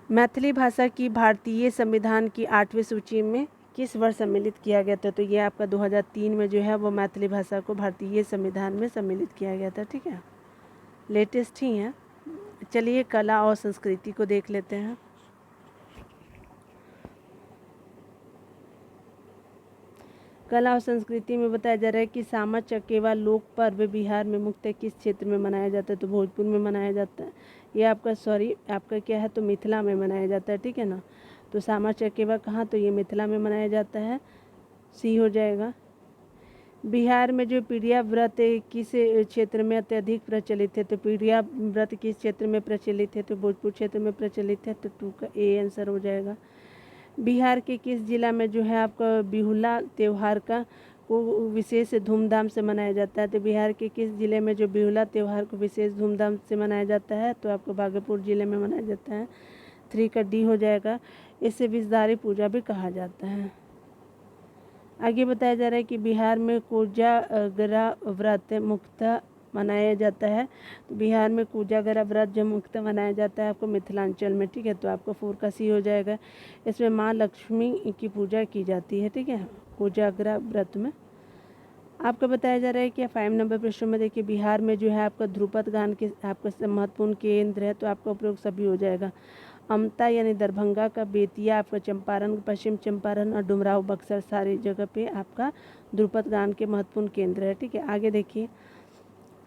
[SPEAKER 1] मैथिली भाषा की भारतीय संविधान की 8वीं सूची में किस वर्ष सम्मिलित किया गया था? तो ये आपका 2003 में जो है वो मैथिली भाषा को भारतीय संविधान में सम्मिलित किया गया था। ठीक है, लेटेस्ट ही है। चलिए कला और संस्कृति को देख लेते हैं। कला और संस्कृति में बताया जा रहा है कि सामा चकेवा लोक पर्व बिहार में मुख्यतः किस क्षेत्र में मनाया जाता है? तो भोजपुर में मनाया जाता है। ये आपका क्या है? तो मिथिला में मनाया जाता है। ठीक है ना, तो सामा चकेवा कहाँ? तो ये मिथिला में मनाया जाता है, सी हो जाएगा। बिहार में जो पीड़िया व्रत किस क्षेत्र में अत्यधिक प्रचलित है? तो पीड़िया व्रत किस क्षेत्र में प्रचलित है? तो भोजपुर क्षेत्र में प्रचलित है। तो 2 का ए आंसर हो जाएगा। बिहार के किस जिला में जो है आपका बिहुला त्यौहार को विशेष धूमधाम से मनाया जाता है? तो बिहार के किस जिले में जो बिहुला त्यौहार को विशेष धूमधाम से मनाया जाता है? तो आपको भागलपुर जिले में मनाया जाता है। 3 का डी हो जाएगा। इसे विषधारी पूजा भी कहा जाता है। आगे बताया जा रहा है कि बिहार में कोजागरा व्रत मुख्यतः मनाया जाता है। तो बिहार में कोजागरा व्रत जो मुख्यतः मनाया जाता है आपको मिथिलांचल में, ठीक है। तो आपको 4 का सी हो जाएगा। इसमें माँ लक्ष्मी की पूजा की जाती है, ठीक है, कोजागरा व्रत में। आपको बताया जा रहा है कि 5 नंबर प्रश्न में देखिए, बिहार में जो है आपका ध्रुपद गान के आपका महत्वपूर्ण केंद्र है, तो आपका उपयोग सभी हो जाएगा। अमता यानी दरभंगा का, बेतिया आपका पश्चिम चंपारण और डुमराव बक्सर सारी जगह पे आपका ध्रुपद गान के महत्वपूर्ण केंद्र है, ठीक है। आगे देखिए,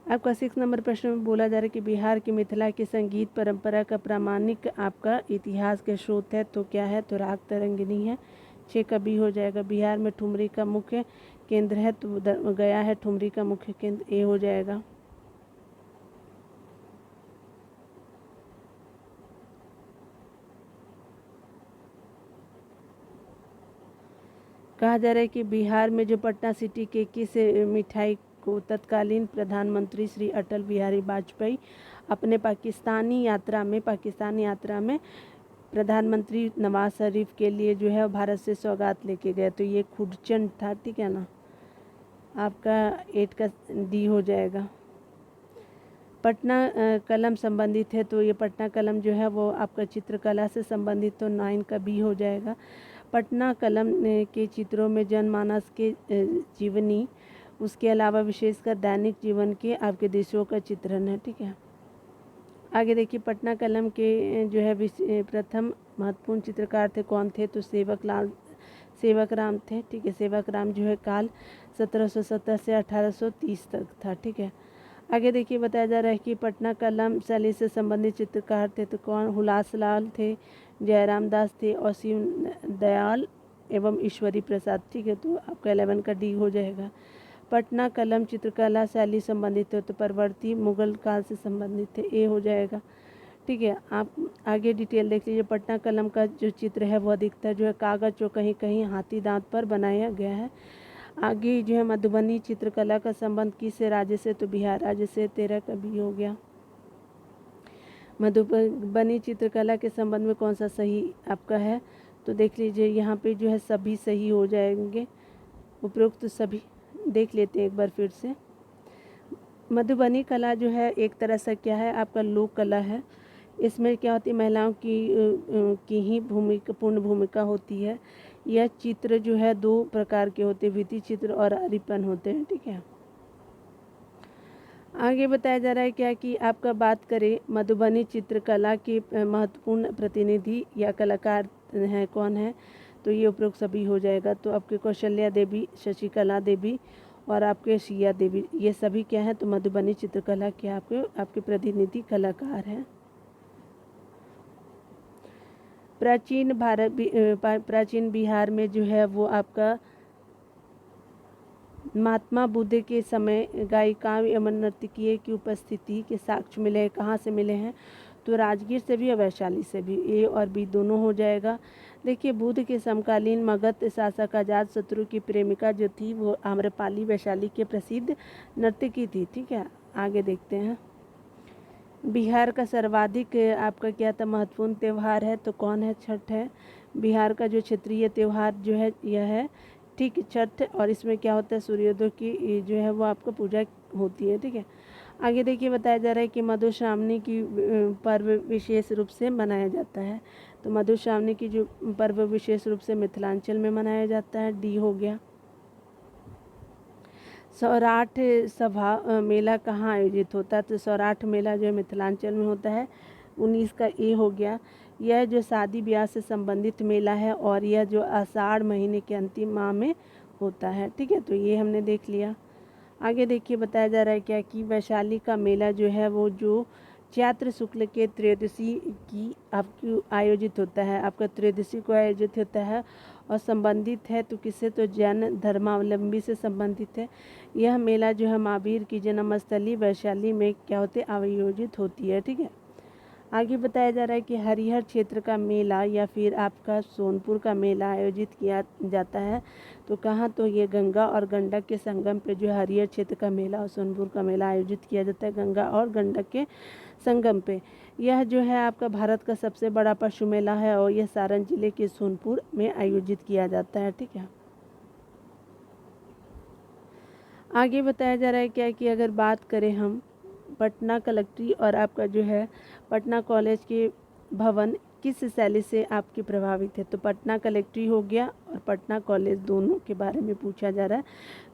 [SPEAKER 1] आपका 6 नंबर प्रश्न में बोला जा रहा है कि बिहार की मिथिला की संगीत परंपरा का प्रामाणिक आपका इतिहास के स्रोत है, तो क्या है, तो राग तरंगिणी है। 6 का बी हो जाएगा। बिहार में ठुमरी का मुख्य केंद्र है, तो गया है ठुमरी का मुख्य केंद्र, ए हो जाएगा। कहा जा रहा है कि बिहार में जो पटना सिटी के किस मिठाई को तत्कालीन प्रधानमंत्री श्री अटल बिहारी वाजपेयी अपने पाकिस्तानी यात्रा में प्रधानमंत्री नवाज शरीफ के लिए जो है भारत से सौगात लेके गए, तो ये खुरचन था, ठीक है ना। आपका 8 का डी हो जाएगा। पटना कलम संबंधित है, तो ये पटना कलम जो है वो आपका चित्रकला से संबंधित, तो 9 का बी हो जाएगा। पटना कलम के चित्रों में जनमानस के जीवनी, उसके अलावा विशेषकर दैनिक जीवन के आपके दृश्यों का चित्रण है, ठीक है। आगे देखिए, पटना कलम के जो है प्रथम महत्वपूर्ण चित्रकार थे, कौन थे, तो सेवक राम थे, ठीक है। सेवक राम जो है काल 1770 से 1830 तक था, ठीक है। आगे देखिए, बताया जा रहा है कि पटना कलम शैली से संबंधित चित्रकार थे, तो कौन, हुलासलाल थे, जयराम दास थे और शिव दयाल एवं ईश्वरी प्रसाद, ठीक है। तो आपका 11 का डी हो जाएगा। पटना कलम चित्रकला शैली संबंधित है, तो परवर्ती मुगल काल से संबंधित है, ए हो जाएगा, ठीक है। आप आगे डिटेल देख लीजिए। पटना कलम का जो चित्र है वो अधिकतर जो है कागज और कहीं कहीं हाथी दांत पर बनाया गया है। आगे जो है मधुबनी चित्रकला का संबंध किस राज्य से, तो बिहार राज्य से, 13 का बी हो गया। मधुबनी चित्रकला के संबंध में कौन सा सही आपका है, तो देख लीजिए, यहाँ पे जो है सभी सही हो जाएंगे, उपरोक्त तो सभी देख लेते हैं एक बार फिर से। मधुबनी कला जो है एक तरह से क्या है, आपका लोक कला है। इसमें क्या होती है, महिलाओं की ही पूर्ण भूमिका होती है। यह चित्र जो है 2 प्रकार के होते हैं, भित्ति चित्र और अरिपन होते हैं, ठीक है। आगे बताया जा रहा है क्या कि आपका बात करें मधुबनी चित्रकला के महत्वपूर्ण प्रतिनिधि या कलाकार हैं, कौन है, तो ये उपरोक्त सभी हो जाएगा। तो आपके कौशल्या देवी, शशिकला देवी और आपके शिया देवी, ये सभी क्या है, तो मधुबनी चित्रकला के आपके प्रतिनिधि कलाकार हैं। प्राचीन बिहार में जो है वो आपका महात्मा बुद्ध के समय गायिकाओं एवं नर्तकियों की उपस्थिति के साक्ष्य मिले हैं। कहाँ से मिले हैं, तो राजगीर से भी और वैशाली से भी, ए और बी दोनों हो जाएगा। देखिए, बुद्ध के समकालीन मगध शासक अजातशत्रु की प्रेमिका जो थी वो आम्रपाली वैशाली के प्रसिद्ध नर्तकी थी, ठीक है। आगे देखते हैं। बिहार का सर्वाधिक आपका क्या था, महत्वपूर्ण त्यौहार है, तो कौन है, छठ है। बिहार का जो क्षेत्रीय त्यौहार जो है यह है, ठीक, छठ। और इसमें क्या होता है, सूर्योदय की जो है वो आपको पूजा होती है, ठीक है। आगे देखिए, बताया जा रहा है कि मधुश्रावणी की पर्व विशेष रूप से मनाया जाता है। तो मधुश्रावणी की जो पर्व विशेष रूप से मिथिलांचल में मनाया जाता है, डी हो गया। सौराठ सभा मेला कहाँ आयोजित होता है, तो सौराठ मेला जो है मिथिलांचल में होता है, 19 का ए हो गया। यह जो शादी ब्याह से संबंधित मेला है और यह जो आषाढ़ महीने के अंतिम माह में होता है, ठीक है। तो ये हमने देख लिया। आगे देखिए, बताया जा रहा है क्या कि वैशाली का मेला जो है वो जो चैत्र शुक्ल के त्रयोदशी की आपकी आयोजित होता है, आपका त्रयोदशी को आयोजित होता है और संबंधित है तो किससे, तो जैन धर्मावलंबी से संबंधित है। यह मेला जो है महावीर की जन्मस्थली वैशाली में क्या होते आयोजित होती है, ठीक है। आगे बताया जा रहा है कि हरिहर क्षेत्र का मेला या फिर आपका सोनपुर का मेला आयोजित किया जाता है, तो कहाँ, तो ये गंगा और गंडक के संगम पे जो हरिहर क्षेत्र का मेला और सोनपुर का मेला आयोजित किया जाता है, गंगा और गंडक के संगम पे। यह जो है आपका भारत का सबसे बड़ा पशु मेला है और यह सारण जिले के सोनपुर में आयोजित किया जाता है, ठीक है। आगे बताया जा रहा है क्या कि अगर बात करें हम पटना कलेक्ट्री और आपका जो है पटना कॉलेज के भवन किस शैली से आपके प्रभावित है, तो पटना कलेक्ट्री हो गया और पटना कॉलेज दोनों के बारे में पूछा जा रहा है।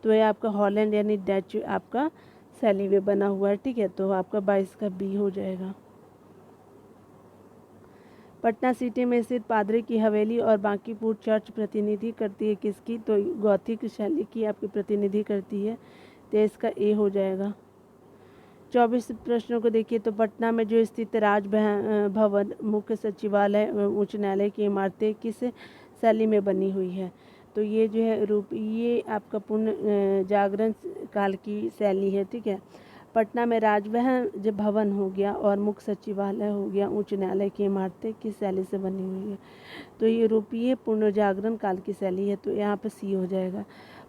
[SPEAKER 1] तो ये आपका हॉलैंड यानी डच आपका शैली में बना हुआ है, ठीक है। तो आपका 22 का बी हो जाएगा। पटना सिटी में स्थित पादरी की हवेली और बांकीपुर चर्च प्रतिनिधि करती है किसकी, तो गौथिक शैली की आपकी प्रतिनिधि करती है। तो इसका ए हो जाएगा। 24 प्रश्नों को देखिए। तो पटना में जो स्थित राज भवन, मुख्य सचिवालय, उच्च न्यायालय की इमारतें किस शैली में बनी हुई है, तो ये जो है ये आपका पूर्ण जागरण काल की शैली है, ठीक है। पटना में राजभवन भवन हो गया और मुख्य सचिवालय हो गया, उच्च न्यायालय की इमारतें किस शैली से बनी हुई है, तो यूरोपीय पूर्ण जागरण काल की शैली है। तो यहाँ पे सी हो जाएगा।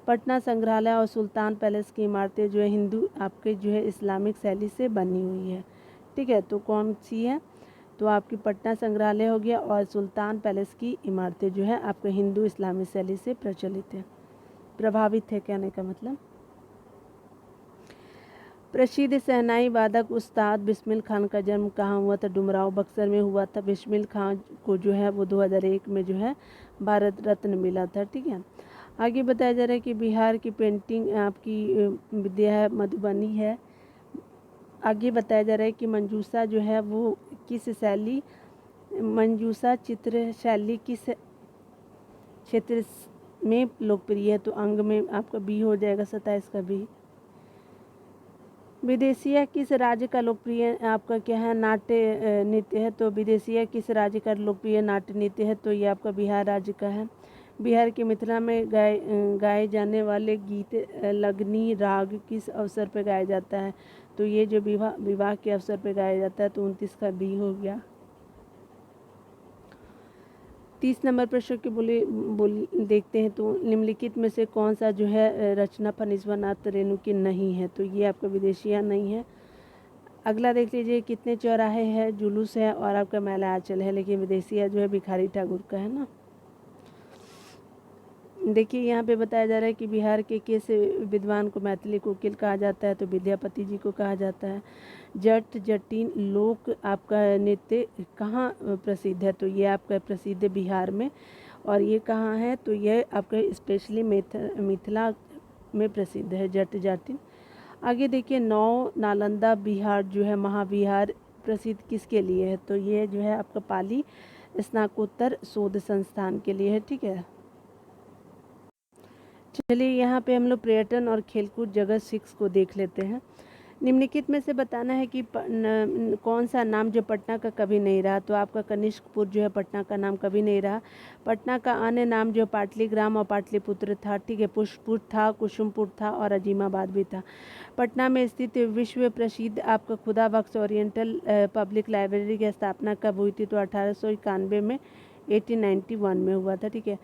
[SPEAKER 1] पटना संग्रहालय और सुल्तान पैलेस की इमारतें जो है हिंदू आपके जो है इस्लामिक शैली से बनी हुई है, ठीक है। तो कौन सी है, तो आपकी पटना संग्रहालय हो गया और सुल्तान पैलेस की इमारतें जो है आपके हिंदू इस्लामिक शैली से प्रचलित है, प्रभावित है, कहने का मतलब। प्रसिद्ध शहनाई वादक उस्ताद बिस्मिल खान का जन्म कहाँ हुआ था, डुमराव बक्सर में हुआ था। बिस्मिल खान को जो है वो 2001 में जो है भारत रत्न मिला था, ठीक है। आगे बताया जा रहा है कि बिहार की पेंटिंग आपकी विद्या है मधुबनी है। आगे बताया जा रहा है कि मंजूषा जो है वो किस शैली, मंजूषा चित्र शैली किस क्षेत्र में लोकप्रिय है, तो अंग में आपका बी हो जाएगा, 27 का बी। विदेशिया किस राज्य का लोकप्रिय आपका क्या है, नाट्य नृत्य है, तो विदेशिया किस राज्य का लोकप्रिय नाट्य नृत्य है, तो ये आपका बिहार राज्य का है। बिहार के मिथिला में गाए जाने वाले गीत लगनी राग किस अवसर पर गाया जाता है, तो ये जो विवाह के अवसर पर गाया जाता है, तो 29 का बी हो गया। 30 नंबर प्रश्न के देखते हैं। तो निम्नलिखित में से कौन सा जो है रचना फणीश्वरनाथ रेणु की नहीं है, तो ये आपका विदेशिया नहीं है। अगला देख लीजिए, कितने चौराहे हैं, जुलूस है और आपका मैला आंचल है, लेकिन विदेशिया जो है भिखारी ठाकुर का है ना। देखिए यहाँ पे बताया जा रहा है कि बिहार के किस विद्वान को मैथिली कोकिल कहा जाता है, तो विद्यापति जी को कहा जाता है। जट जटिन लोक आपका नृत्य कहाँ प्रसिद्ध है, तो ये आपका प्रसिद्ध बिहार में, और ये कहाँ है, तो ये आपका स्पेशली मिथिला में प्रसिद्ध है जट जटिन। आगे देखिए, नौ नालंदा बिहार जो है महाविहार प्रसिद्ध किसके लिए है, तो ये जो है आपका पाली स्नातकोत्तर शोध संस्थान के लिए है, ठीक है। चलिए यहाँ पे हम लोग पर्यटन और खेलकूद जगत 6 को देख लेते हैं। निम्नलिखित में से बताना है कि कौन सा नाम जो पटना का कभी नहीं रहा, तो आपका कनिष्कपुर जो है पटना का नाम कभी नहीं रहा। पटना का अन्य नाम जो पाटलीग्राम और पाटलिपुत्र था, ठीक है। पुष्पपुर था, कुसुमपुर था और अजीमाबाद भी था। पटना में स्थित विश्व प्रसिद्ध आपका खुदा बख्श ओरिएंटल पब्लिक लाइब्रेरी की स्थापना कब हुई थी, तो 1891 में 1891 में हुआ था, ठीक है।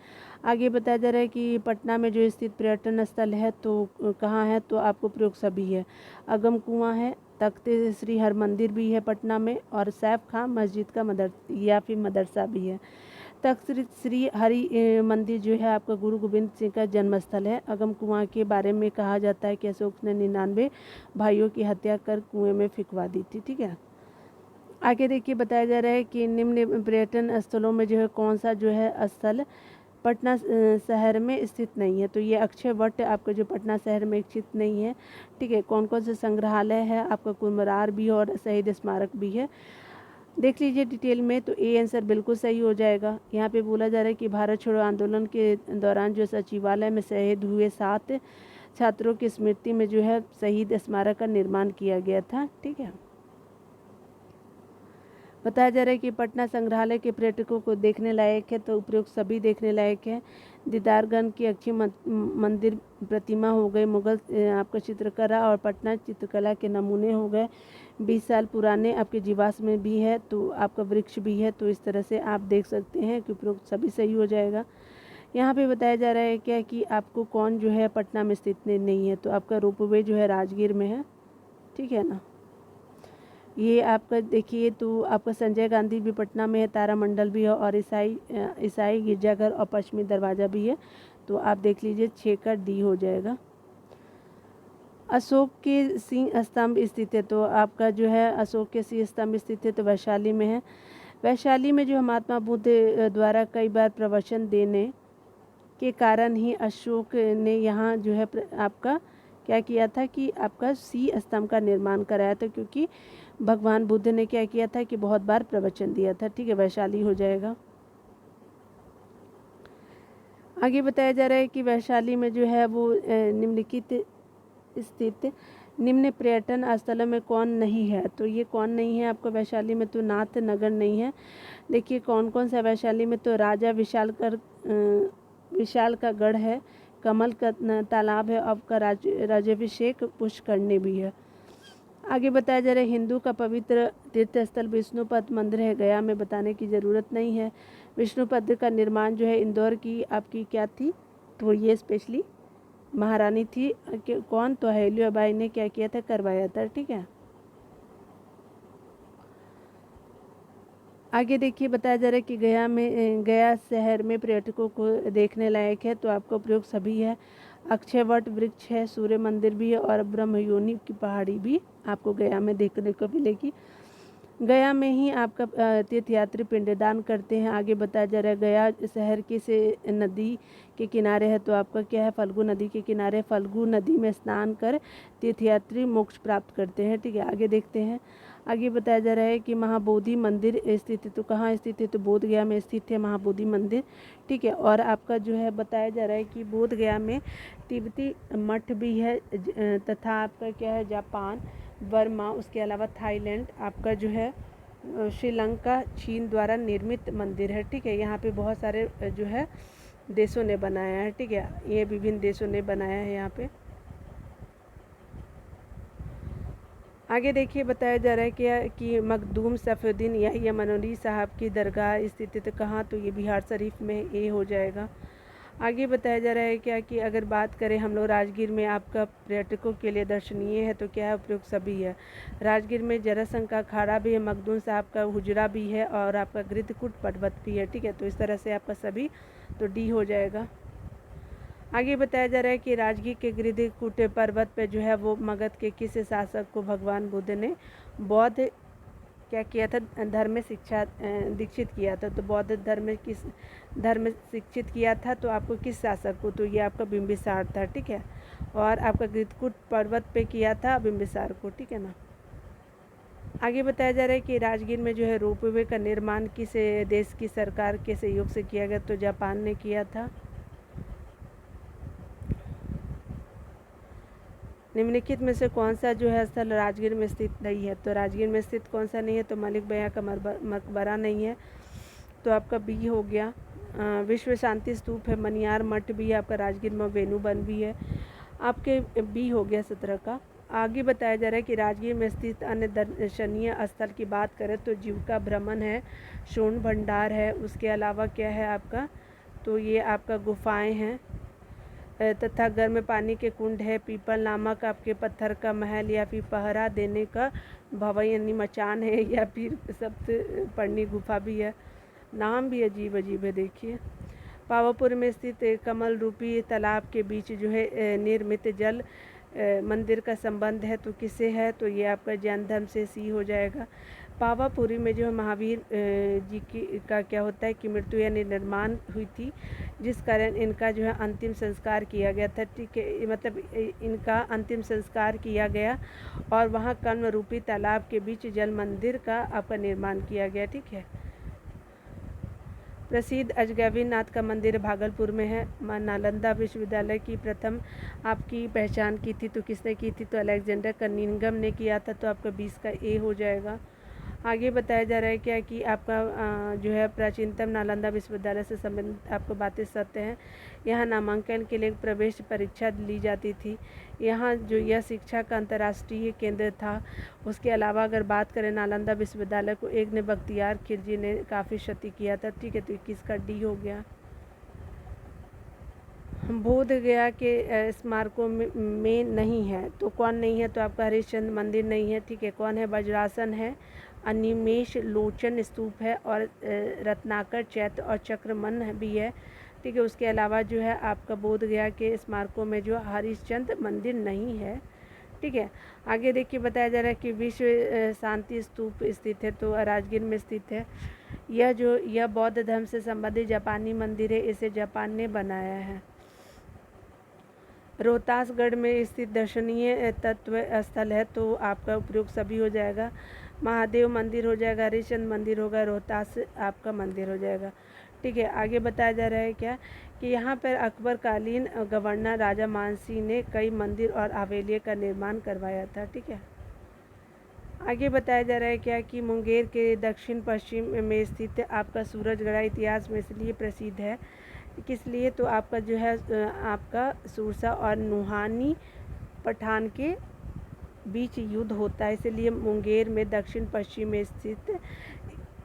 [SPEAKER 1] आगे बताया जा रहा है कि पटना में जो स्थित पर्यटन स्थल है तो कहाँ है, तो आपको प्रयोग सभी है। अगम कुआं है, तख्त श्री हरमंदिर भी है पटना में, और सैफ खां मस्जिद का या फिर मदरसा भी है। तख्त श्री हरि मंदिर जो है आपका गुरु गोविंद सिंह का जन्मस्थल है। अगम कुआं के बारे में कहा जाता है कि अशोक ने 99 भाइयों की हत्या कर कुएं में फिकवा दी थी, ठीक है। आगे देखिए, बताया जा रहा है कि निम्न पर्यटन स्थलों में जो है कौन सा जो है स्थल पटना शहर में स्थित नहीं है, तो ये अक्षय वट आपका जो पटना शहर में स्थित नहीं है, ठीक है। कौन कौन से संग्रहालय है, आपका कुमरार भी है और शहीद स्मारक भी है, देख लीजिए डिटेल में। तो ए आंसर बिल्कुल सही हो जाएगा। यहाँ पे बोला जा रहा है कि भारत छोड़ो आंदोलन के दौरान जो सचिवालय में शहीद हुए 7 छात्रों की स्मृति में जो है शहीद स्मारक का निर्माण किया गया था, ठीक है। बताया जा रहा है कि पटना संग्रहालय के पर्यटकों को देखने लायक है, तो उपरोक्त सभी देखने लायक है। दीदारगंज की अक्षय मंदिर प्रतिमा हो गई, मुगल आपका चित्रकला और पटना चित्रकला के नमूने हो गए, 20 साल पुराने आपके जीवाश्म में भी है, तो आपका वृक्ष भी है। तो इस तरह से आप देख सकते हैं कि उपरोक्त सभी सही हो जाएगा। यहाँ पे बताया जा रहा है क्या कि आपको कौन जो है पटना में स्थित नहीं है, तो आपका रोपवे जो है राजगीर में है, ठीक है ना। ये आपका देखिए, तो आपका संजय गांधी भी पटना में है, तारामंडल भी है और ईसाई गिरजाघर और पश्चिमी दरवाज़ा भी है। तो आप देख लीजिए 6 का डी हो जाएगा। अशोक के सिंह स्तंभ स्थित है, तो आपका जो है अशोक के सिंह स्तंभ स्थित है तो वैशाली में है। वैशाली में जो महात्मा बुद्ध द्वारा कई बार प्रवचन देने के कारण ही अशोक ने यहाँ जो है आपका क्या किया था कि आपका सिंह स्तंभ का निर्माण कराया था, क्योंकि भगवान बुद्ध ने क्या किया था कि बहुत बार प्रवचन दिया था। ठीक है, वैशाली हो जाएगा। आगे बताया जा रहा है कि वैशाली में जो है वो निम्नलिखित स्थित निम्न पर्यटन स्थलों में कौन नहीं है, तो ये कौन नहीं है आपको वैशाली में, तो नाथ नगर नहीं है। देखिए कौन कौन सा वैशाली में, तो राजा विशाल का गढ़ है, कमल का तालाब है, आपका राजाभिषेक पुष्करणी भी है। आगे बताया जा रहा है हिंदू का पवित्र तीर्थस्थल विष्णुपद मंदिर है, गया में बताने की ज़रूरत नहीं है। विष्णुपद का निर्माण जो है इंदौर की आपकी क्या थी, तो ये स्पेशली महारानी थी कौन, तो अहिल्याबाई ने क्या किया था, करवाया था। ठीक है, आगे देखिए बताया जा रहा है कि गया शहर में पर्यटकों को देखने लायक है, तो आपका उपयोग सभी है। अक्षयवट वृक्ष है, सूर्य मंदिर भी है और ब्रह्मयोनि की पहाड़ी भी आपको गया में देखने को मिलेगी। गया में ही आपका तीर्थयात्री पिंडदान करते हैं। आगे बताया जा रहा है गया शहर के से नदी के किनारे है, तो आपका क्या है, फल्गु नदी के किनारे। फल्गु नदी में स्नान कर तीर्थयात्री मोक्ष प्राप्त करते हैं। ठीक है, आगे देखते हैं। आगे बताया जा रहा है कि महाबोधि मंदिर स्थित है, तो कहाँ स्थित है, तो बोध गया में स्थित है महाबोधि मंदिर। ठीक है, और आपका जो है बताया जा रहा है कि बोध गया में तिब्बती मठ भी है तथा आपका क्या है, जापान, बर्मा, उसके अलावा थाईलैंड, आपका जो है श्रीलंका, चीन द्वारा निर्मित मंदिर है। ठीक है, यहाँ पे बहुत सारे जो है देशों ने बनाया है। ठीक है, ये विभिन्न देशों ने बनाया है यहाँ पे। आगे देखिए बताया जा रहा है कि मखदूम सैफुद्दीन या मनोरी साहब की दरगाह स्थित है, तो कहाँ, तो ये बिहार शरीफ में ये हो जाएगा। आगे बताया जा रहा है क्या कि अगर बात करें हम लोग राजगीर में आपका पर्यटकों के लिए दर्शनीय है, तो क्या है, उपयोग सभी है। राजगीर में जरासंध का अखाड़ा भी है, मखदूम साहब का हुजरा भी है और आपका गृद्धकूट पर्वत भी है। ठीक है, तो इस तरह से आपका सभी तो डी हो जाएगा। आगे बताया जा रहा है कि राजगीर के गृद्धकूट पर्वत पे जो है वो मगध के किस शासक को भगवान बुद्ध ने बौद्ध क्या किया था, धर्म में शिक्षा दीक्षित किया था, तो बौद्ध धर्म में शिक्षित किया था, तो आपको किस शासक को, तो ये आपका बिंबिसार था। ठीक है, और आपका गृद्धकूट पर्वत पे किया था बिंबिसार को। ठीक है ना। आगे बताया जा रहा है कि राजगीर में जो है रोपवे का निर्माण किस देश की सरकार के सहयोग से किया गया, तो जापान ने किया था। निम्नलिखित में से कौन सा जो है स्थल राजगीर में स्थित नहीं है, तो राजगीर में स्थित कौन सा नहीं है, तो मलिक भैया का मकबरा नहीं है, तो आपका बी हो गया। विश्व शांति स्तूप है, मनियार मठ भी है आपका राजगीर में, वेणुवन भी है, आपके बी हो गया 17 का। आगे बताया जा रहा है कि राजगीर में स्थित अन्य दर्शनीय स्थल की बात करें तो जीविका भ्रमण है, स्वर्ण भंडार है, उसके अलावा क्या है आपका, तो ये आपका गुफाएं हैं तथा गर्म पानी के कुंड है, पीपल नामक आपके पत्थर का महल या फिर पहरा देने का भवन यानी मचान है, या फिर सप्तपर्णी गुफा भी है, नाम भी अजीब अजीब है। देखिए पावापुर में स्थित कमल रूपी तालाब के बीच जो है निर्मित जल मंदिर का संबंध है, तो किससे है, तो ये आपका जैन धर्म से सी हो जाएगा। पावापुरी में जो है महावीर जी का क्या होता है कि मृत्यु यानी निर्माण हुई थी, जिस कारण इनका जो है अंतिम संस्कार किया गया था। ठीक है, मतलब इनका अंतिम संस्कार किया गया और वहाँ कल्म रूपी तालाब के बीच जल मंदिर का आपका निर्माण किया गया। ठीक है, प्रसिद्ध अजगैबीनाथ का मंदिर भागलपुर में है। नालंदा विश्वविद्यालय की प्रथम आपकी पहचान की थी, तो किसने की थी, तो अलेक्जेंडर कनिंघम ने किया था, तो आपका 20 का ए हो जाएगा। आगे बताया जा रहा है क्या कि आपका जो है प्राचीनतम नालंदा विश्वविद्यालय से संबंधित आपको बातें सत्य हैं। यहाँ नामांकन के लिए प्रवेश परीक्षा ली जाती थी। यहाँ जो यह शिक्षा का अंतर्राष्ट्रीय केंद्र था। उसके अलावा अगर बात करें नालंदा विश्वविद्यालय को एक ने बख्तियार खिलजी ने काफ़ी क्षति किया था। ठीक है, तो 21 का डी हो गया। बोध गया के स्मारकों में नहीं है, तो कौन नहीं है, तो आपका हरिश्चंद्र मंदिर नहीं है। ठीक है, कौन है, वज्रासन है, अनिमेष लोचन स्तूप है और रत्नाकर चैत्य और चक्रमन भी है। ठीक है, उसके अलावा जो है आपका बोध गया के स्मारकों में जो हरिश्चंद्र मंदिर नहीं है। ठीक है। आगे देखिए बताया जा रहा है कि विश्व शांति स्तूप स्थित है, तो राजगीर में स्थित है। यह बौद्ध धर्म से संबंधित जापानी मंदिर है, इसे जापान ने बनाया है। रोहतासगढ़ में स्थित दर्शनीय तत्व स्थल है, तो आपका उपयोग सभी हो जाएगा। महादेव मंदिर हो जाएगा, हरिश्चंद्र मंदिर होगा, रोहतास आपका मंदिर हो जाएगा। ठीक है। आगे बताया जा रहा है क्या कि यहाँ पर अकबर कालीन गवर्नर राजा मानसिंह ने कई मंदिर और हवेलियों का निर्माण करवाया था। ठीक है। आगे बताया जा रहा है क्या कि मुंगेर के दक्षिण पश्चिम में स्थित आपका सूरजगढ़ा इतिहास में इसलिए प्रसिद्ध है, किस लिए, तो आपका जो है आपका सुरसा और नुहानी पठान के बीच युद्ध होता है, इसलिए मुंगेर में दक्षिण पश्चिम में स्थित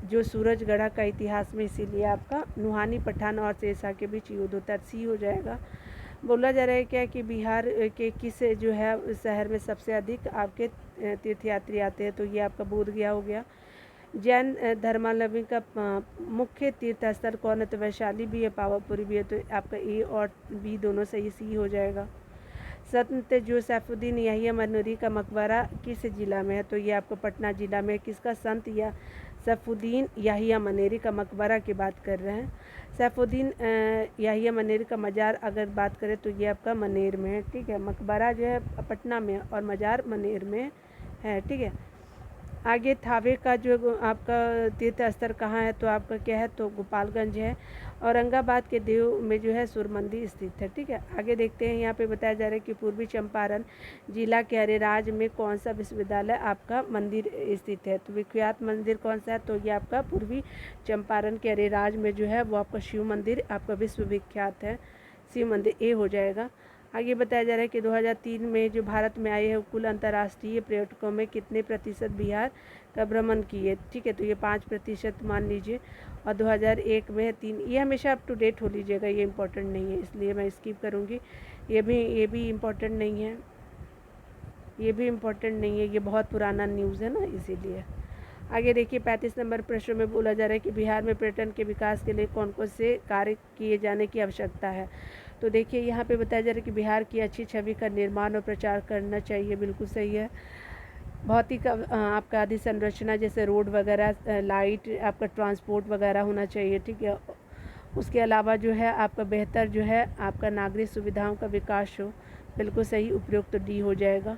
[SPEAKER 1] जो सूरजगढ़ा का इतिहास में इसीलिए आपका नुहानी पठान और शेरशाह के बीच युद्ध होता है। सी हो जाएगा। बोला जा रहा है क्या कि बिहार के किस जो है शहर में सबसे अधिक आपके तीर्थयात्री आते हैं, तो ये आपका बोध गया हो गया। जैन धर्मावलंबी का मुख्य तीर्थ स्थल कौन है, तो वैशाली भी है, पावापुरी भी है, तो आपका ए और बी दोनों सही, सी हो जाएगा। संत जो सैफुद्दीन याहिया मनूरी का मकबरा किस जिला में है, तो ये आपको पटना जिला में। किसका, संत या सैफुद्दीन याहिया मनेरी का मकबरा की बात कर रहे हैं। सैफुद्दीन याहिया मनेरी का मज़ार अगर बात करें तो ये आपका मनेर में है। ठीक है। मकबरा जो है पटना में और मज़ार मनेर में है। ठीक है। आगे थावे का जो आपका तीर्थ स्थल कहाँ है, तो आपका क्या है, तो गोपालगंज है। औरंगाबाद के देव में जो है सूर्यमंदिर स्थित है। ठीक है। आगे देखते हैं, यहाँ पे बताया जा रहा है कि पूर्वी चंपारण जिला के हरिराज में कौन सा विश्वविद्यालय आपका मंदिर स्थित है, तो विख्यात मंदिर कौन सा है, तो ये आपका पूर्वी चंपारण के हरिराज में जो है वो आपका शिव मंदिर आपका विश्वविख्यात है। शिव मंदिर ए हो जाएगा। आगे बताया जा रहा है कि 2003 में जो भारत में आए हैं कुल अंतर्राष्ट्रीय पर्यटकों में कितने प्रतिशत बिहार का भ्रमण किए। ठीक है। तो ये 5% मान लीजिए, और 2001 में 3। ये हमेशा अप टू डेट हो लीजिएगा, ये इम्पोर्टेंट नहीं है इसलिए मैं स्किप करूँगी। ये भी इम्पोर्टेंट नहीं है, ये भी इम्पोर्टेंट नहीं है, ये बहुत पुराना न्यूज़ है ना, इसीलिए। आगे देखिए 35 नंबर प्रश्न में बोला जा रहा है कि बिहार में पर्यटन के विकास के लिए कौन कौन से कार्य किए जाने की आवश्यकता है। तो देखिए यहाँ पे बताया जा रहा है कि बिहार की अच्छी छवि का निर्माण और प्रचार करना चाहिए। बिल्कुल सही है। भौतिक आपका आदि संरचना जैसे रोड वगैरह, लाइट, आपका ट्रांसपोर्ट वगैरह होना चाहिए। ठीक है। उसके अलावा जो है आपका बेहतर जो है आपका नागरिक सुविधाओं का विकास हो। बिल्कुल सही, उपयुक्त तो डी हो जाएगा।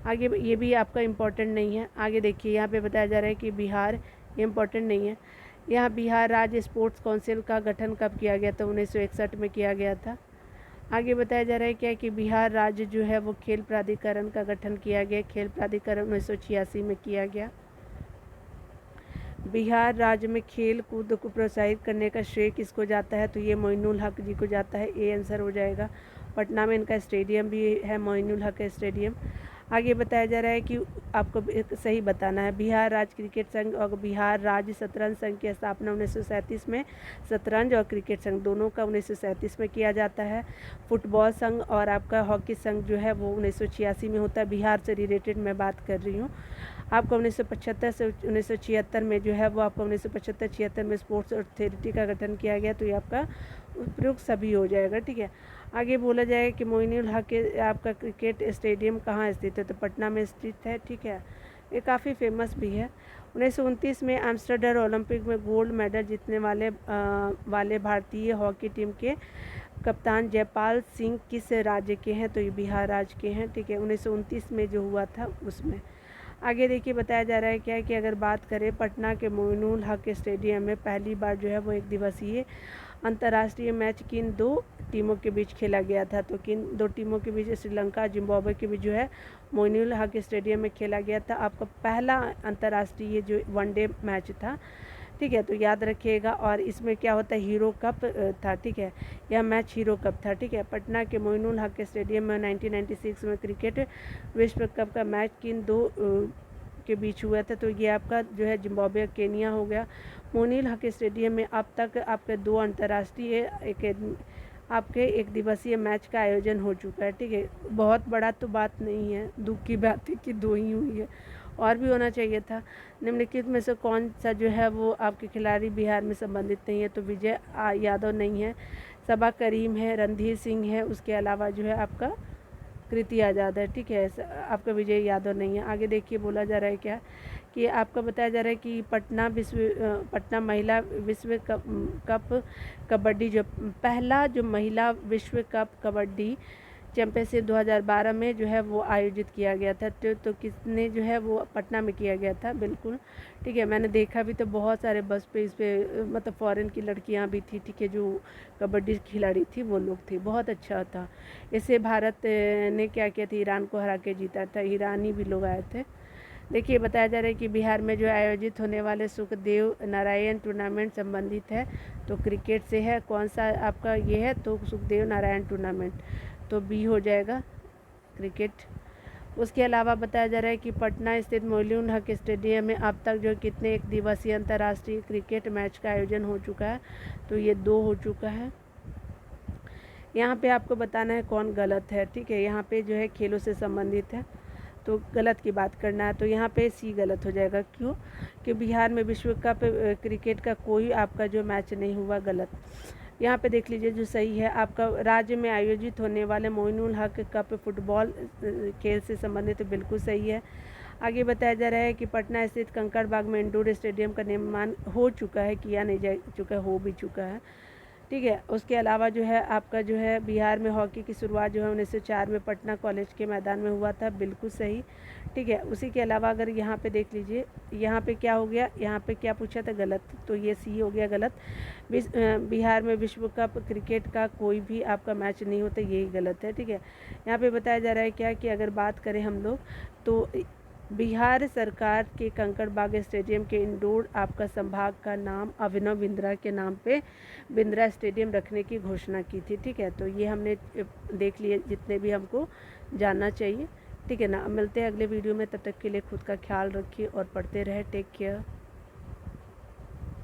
[SPEAKER 1] आगे ये भी आपका इम्पोर्टेंट नहीं है। आगे देखिए यहाँ पे बताया जा रहा है कि बिहार, ये इम्पोर्टेंट नहीं है। यहाँ बिहार राज्य स्पोर्ट्स काउंसिल का गठन कब किया गया था, 1961 में किया गया था। आगे बताया जा रहा है क्या कि बिहार राज्य जो है वो खेल प्राधिकरण का गठन किया गया। खेल प्राधिकरण 1986 में किया गया। बिहार राज्य में खेल कूद को प्रोत्साहित करने का श्रेय किसको जाता है, तो ये मोइनुल हक जी को जाता है। ए आंसर हो जाएगा। पटना में इनका स्टेडियम भी है, मोइनुल हक स्टेडियम। आगे बताया जा रहा है कि आपको सही बताना है। बिहार राज्य क्रिकेट संघ और बिहार राज्य शतरंज संघ की स्थापना 1937 में, शतरंज और क्रिकेट संघ दोनों का 1937 में किया जाता है। फुटबॉल संघ और आपका हॉकी संघ जो है वो 1986 में होता है। बिहार से रिलेटेड मैं बात कर रही हूँ। आपका 1975 से 1976 में जो है वो आपका 1975-76 में स्पोर्ट्स अथॉरिटी का गठन किया गया, तो ये आपका उपयुक्त सभी हो जाएगा। ठीक है। आगे बोला जाएगा कि मोइनुल हक के आपका क्रिकेट स्टेडियम कहाँ स्थित है, तो पटना में स्थित है। ठीक है। ये काफ़ी फेमस भी है। 1929 में एम्स्टर्डम ओलंपिक में गोल्ड मेडल जीतने वाले भारतीय हॉकी टीम के कप्तान जयपाल सिंह किस राज्य के हैं, तो ये बिहार राज्य के हैं। ठीक है। 1929 में जो हुआ था उसमें। आगे देखिए बताया जा रहा है क्या है कि अगर बात करें पटना के मोइनुल हक स्टेडियम में पहली बार जो है वो एक दिवसीय अंतर्राष्ट्रीय मैच किन 2 टीमों के बीच खेला गया था, तो किन 2 टीमों के बीच, श्रीलंका जिम्बाब्वे के बीच जो है मोइनुल हक स्टेडियम में खेला गया था। आपका पहला अंतर्राष्ट्रीय जो वनडे मैच था। ठीक है। तो याद रखिएगा। और इसमें क्या होता है, हीरो कप था। ठीक है। यह मैच हीरो कप था। ठीक है। पटना के मोइनुल हक स्टेडियम में 1996 में क्रिकेट विश्व कप का मैच किन 2 के बीच हुआ था, तो ये आपका जो है जिम्बाब्वे केनिया हो गया। मोइनुल हक स्टेडियम में अब तक आपके 2 अंतर्राष्ट्रीय आपके एक दिवसीय मैच का आयोजन हो चुका है। ठीक है। बहुत बड़ा तो बात नहीं है, दुख की बात है कि 2 ही हुई है, और भी होना चाहिए था। निम्नलिखित में से कौन सा जो है वो आपके खिलाड़ी बिहार में संबंधित नहीं है, तो विजय यादव नहीं है, सबा करीम है, रणधीर सिंह है, उसके अलावा जो है आपका कृति आज़ाद है, ठीक है, आपका विजय यादव नहीं है। आगे देखिए बोला जा रहा है क्या कि आपका बताया जा रहा है कि पटना महिला विश्व कप कबड्डी जो पहला जो महिला विश्व कप कबड्डी चैंपियनशिप 2012 में जो है वो आयोजित किया गया था। तो किसने जो है वो पटना में किया गया था, बिल्कुल ठीक है। मैंने देखा भी तो बहुत सारे बस पे इस पे मतलब फ़ॉरेन की लड़कियां भी थी, ठीक है, जो कबड्डी खिलाड़ी थी वो लोग थे, बहुत अच्छा था। इसे भारत ने क्या किया था, ईरान को हरा के जीता था, ईरानी भी लोग आए थे। देखिए बताया जा रहा है कि बिहार में जो आयोजित होने वाले सुखदेव नारायण टूर्नामेंट संबंधित है, तो क्रिकेट से है। कौन सा आपका ये है, तो सुखदेव नारायण टूर्नामेंट, तो बी हो जाएगा क्रिकेट। उसके अलावा बताया जा रहा है कि पटना स्थित मोइनुल हक स्टेडियम में अब तक जो कितने एक दिवसीय अंतर्राष्ट्रीय क्रिकेट मैच का आयोजन हो चुका है, तो ये 2 हो चुका है। यहाँ पे आपको बताना है कौन गलत है, ठीक है। यहाँ पे जो है खेलों से संबंधित है, तो गलत की बात करना है, तो यहाँ पे सी गलत हो जाएगा। क्यों कि बिहार में विश्व कप क्रिकेट का कोई आपका जो मैच नहीं हुआ, गलत। यहाँ पे देख लीजिए जो सही है आपका, राज्य में आयोजित होने वाले मोइनुल हक कप फुटबॉल खेल से संबंधित, तो बिल्कुल सही है। आगे बताया जा रहा है कि पटना स्थित कंकड़बाग में इंडोर स्टेडियम का निर्माण हो चुका है, किया नहीं जा चुका, हो भी चुका है, ठीक है। उसके अलावा जो है आपका जो है बिहार में हॉकी की शुरुआत जो है 1904 में पटना कॉलेज के मैदान में हुआ था, बिल्कुल सही, ठीक है। उसी के अलावा अगर यहाँ पे देख लीजिए, यहाँ पे क्या हो गया, यहाँ पे क्या पूछा था, गलत, तो ये सी हो गया गलत। बिहार में विश्व कप क्रिकेट का कोई भी आपका मैच नहीं होता, यही गलत है, ठीक है। यहाँ पे बताया जा रहा है क्या कि अगर बात करें हम लोग, तो बिहार सरकार के कंकड़बाग स्टेडियम के इंडोर आपका संभाग का नाम अभिनव बिंद्रा के नाम पे बिंद्रा स्टेडियम रखने की घोषणा की थी, ठीक है। तो ये हमने देख लिए जितने भी हमको जानना चाहिए, ठीक है ना। मिलते हैं अगले वीडियो में, तब तक के लिए खुद का ख्याल रखिए और पढ़ते रहे। Take care.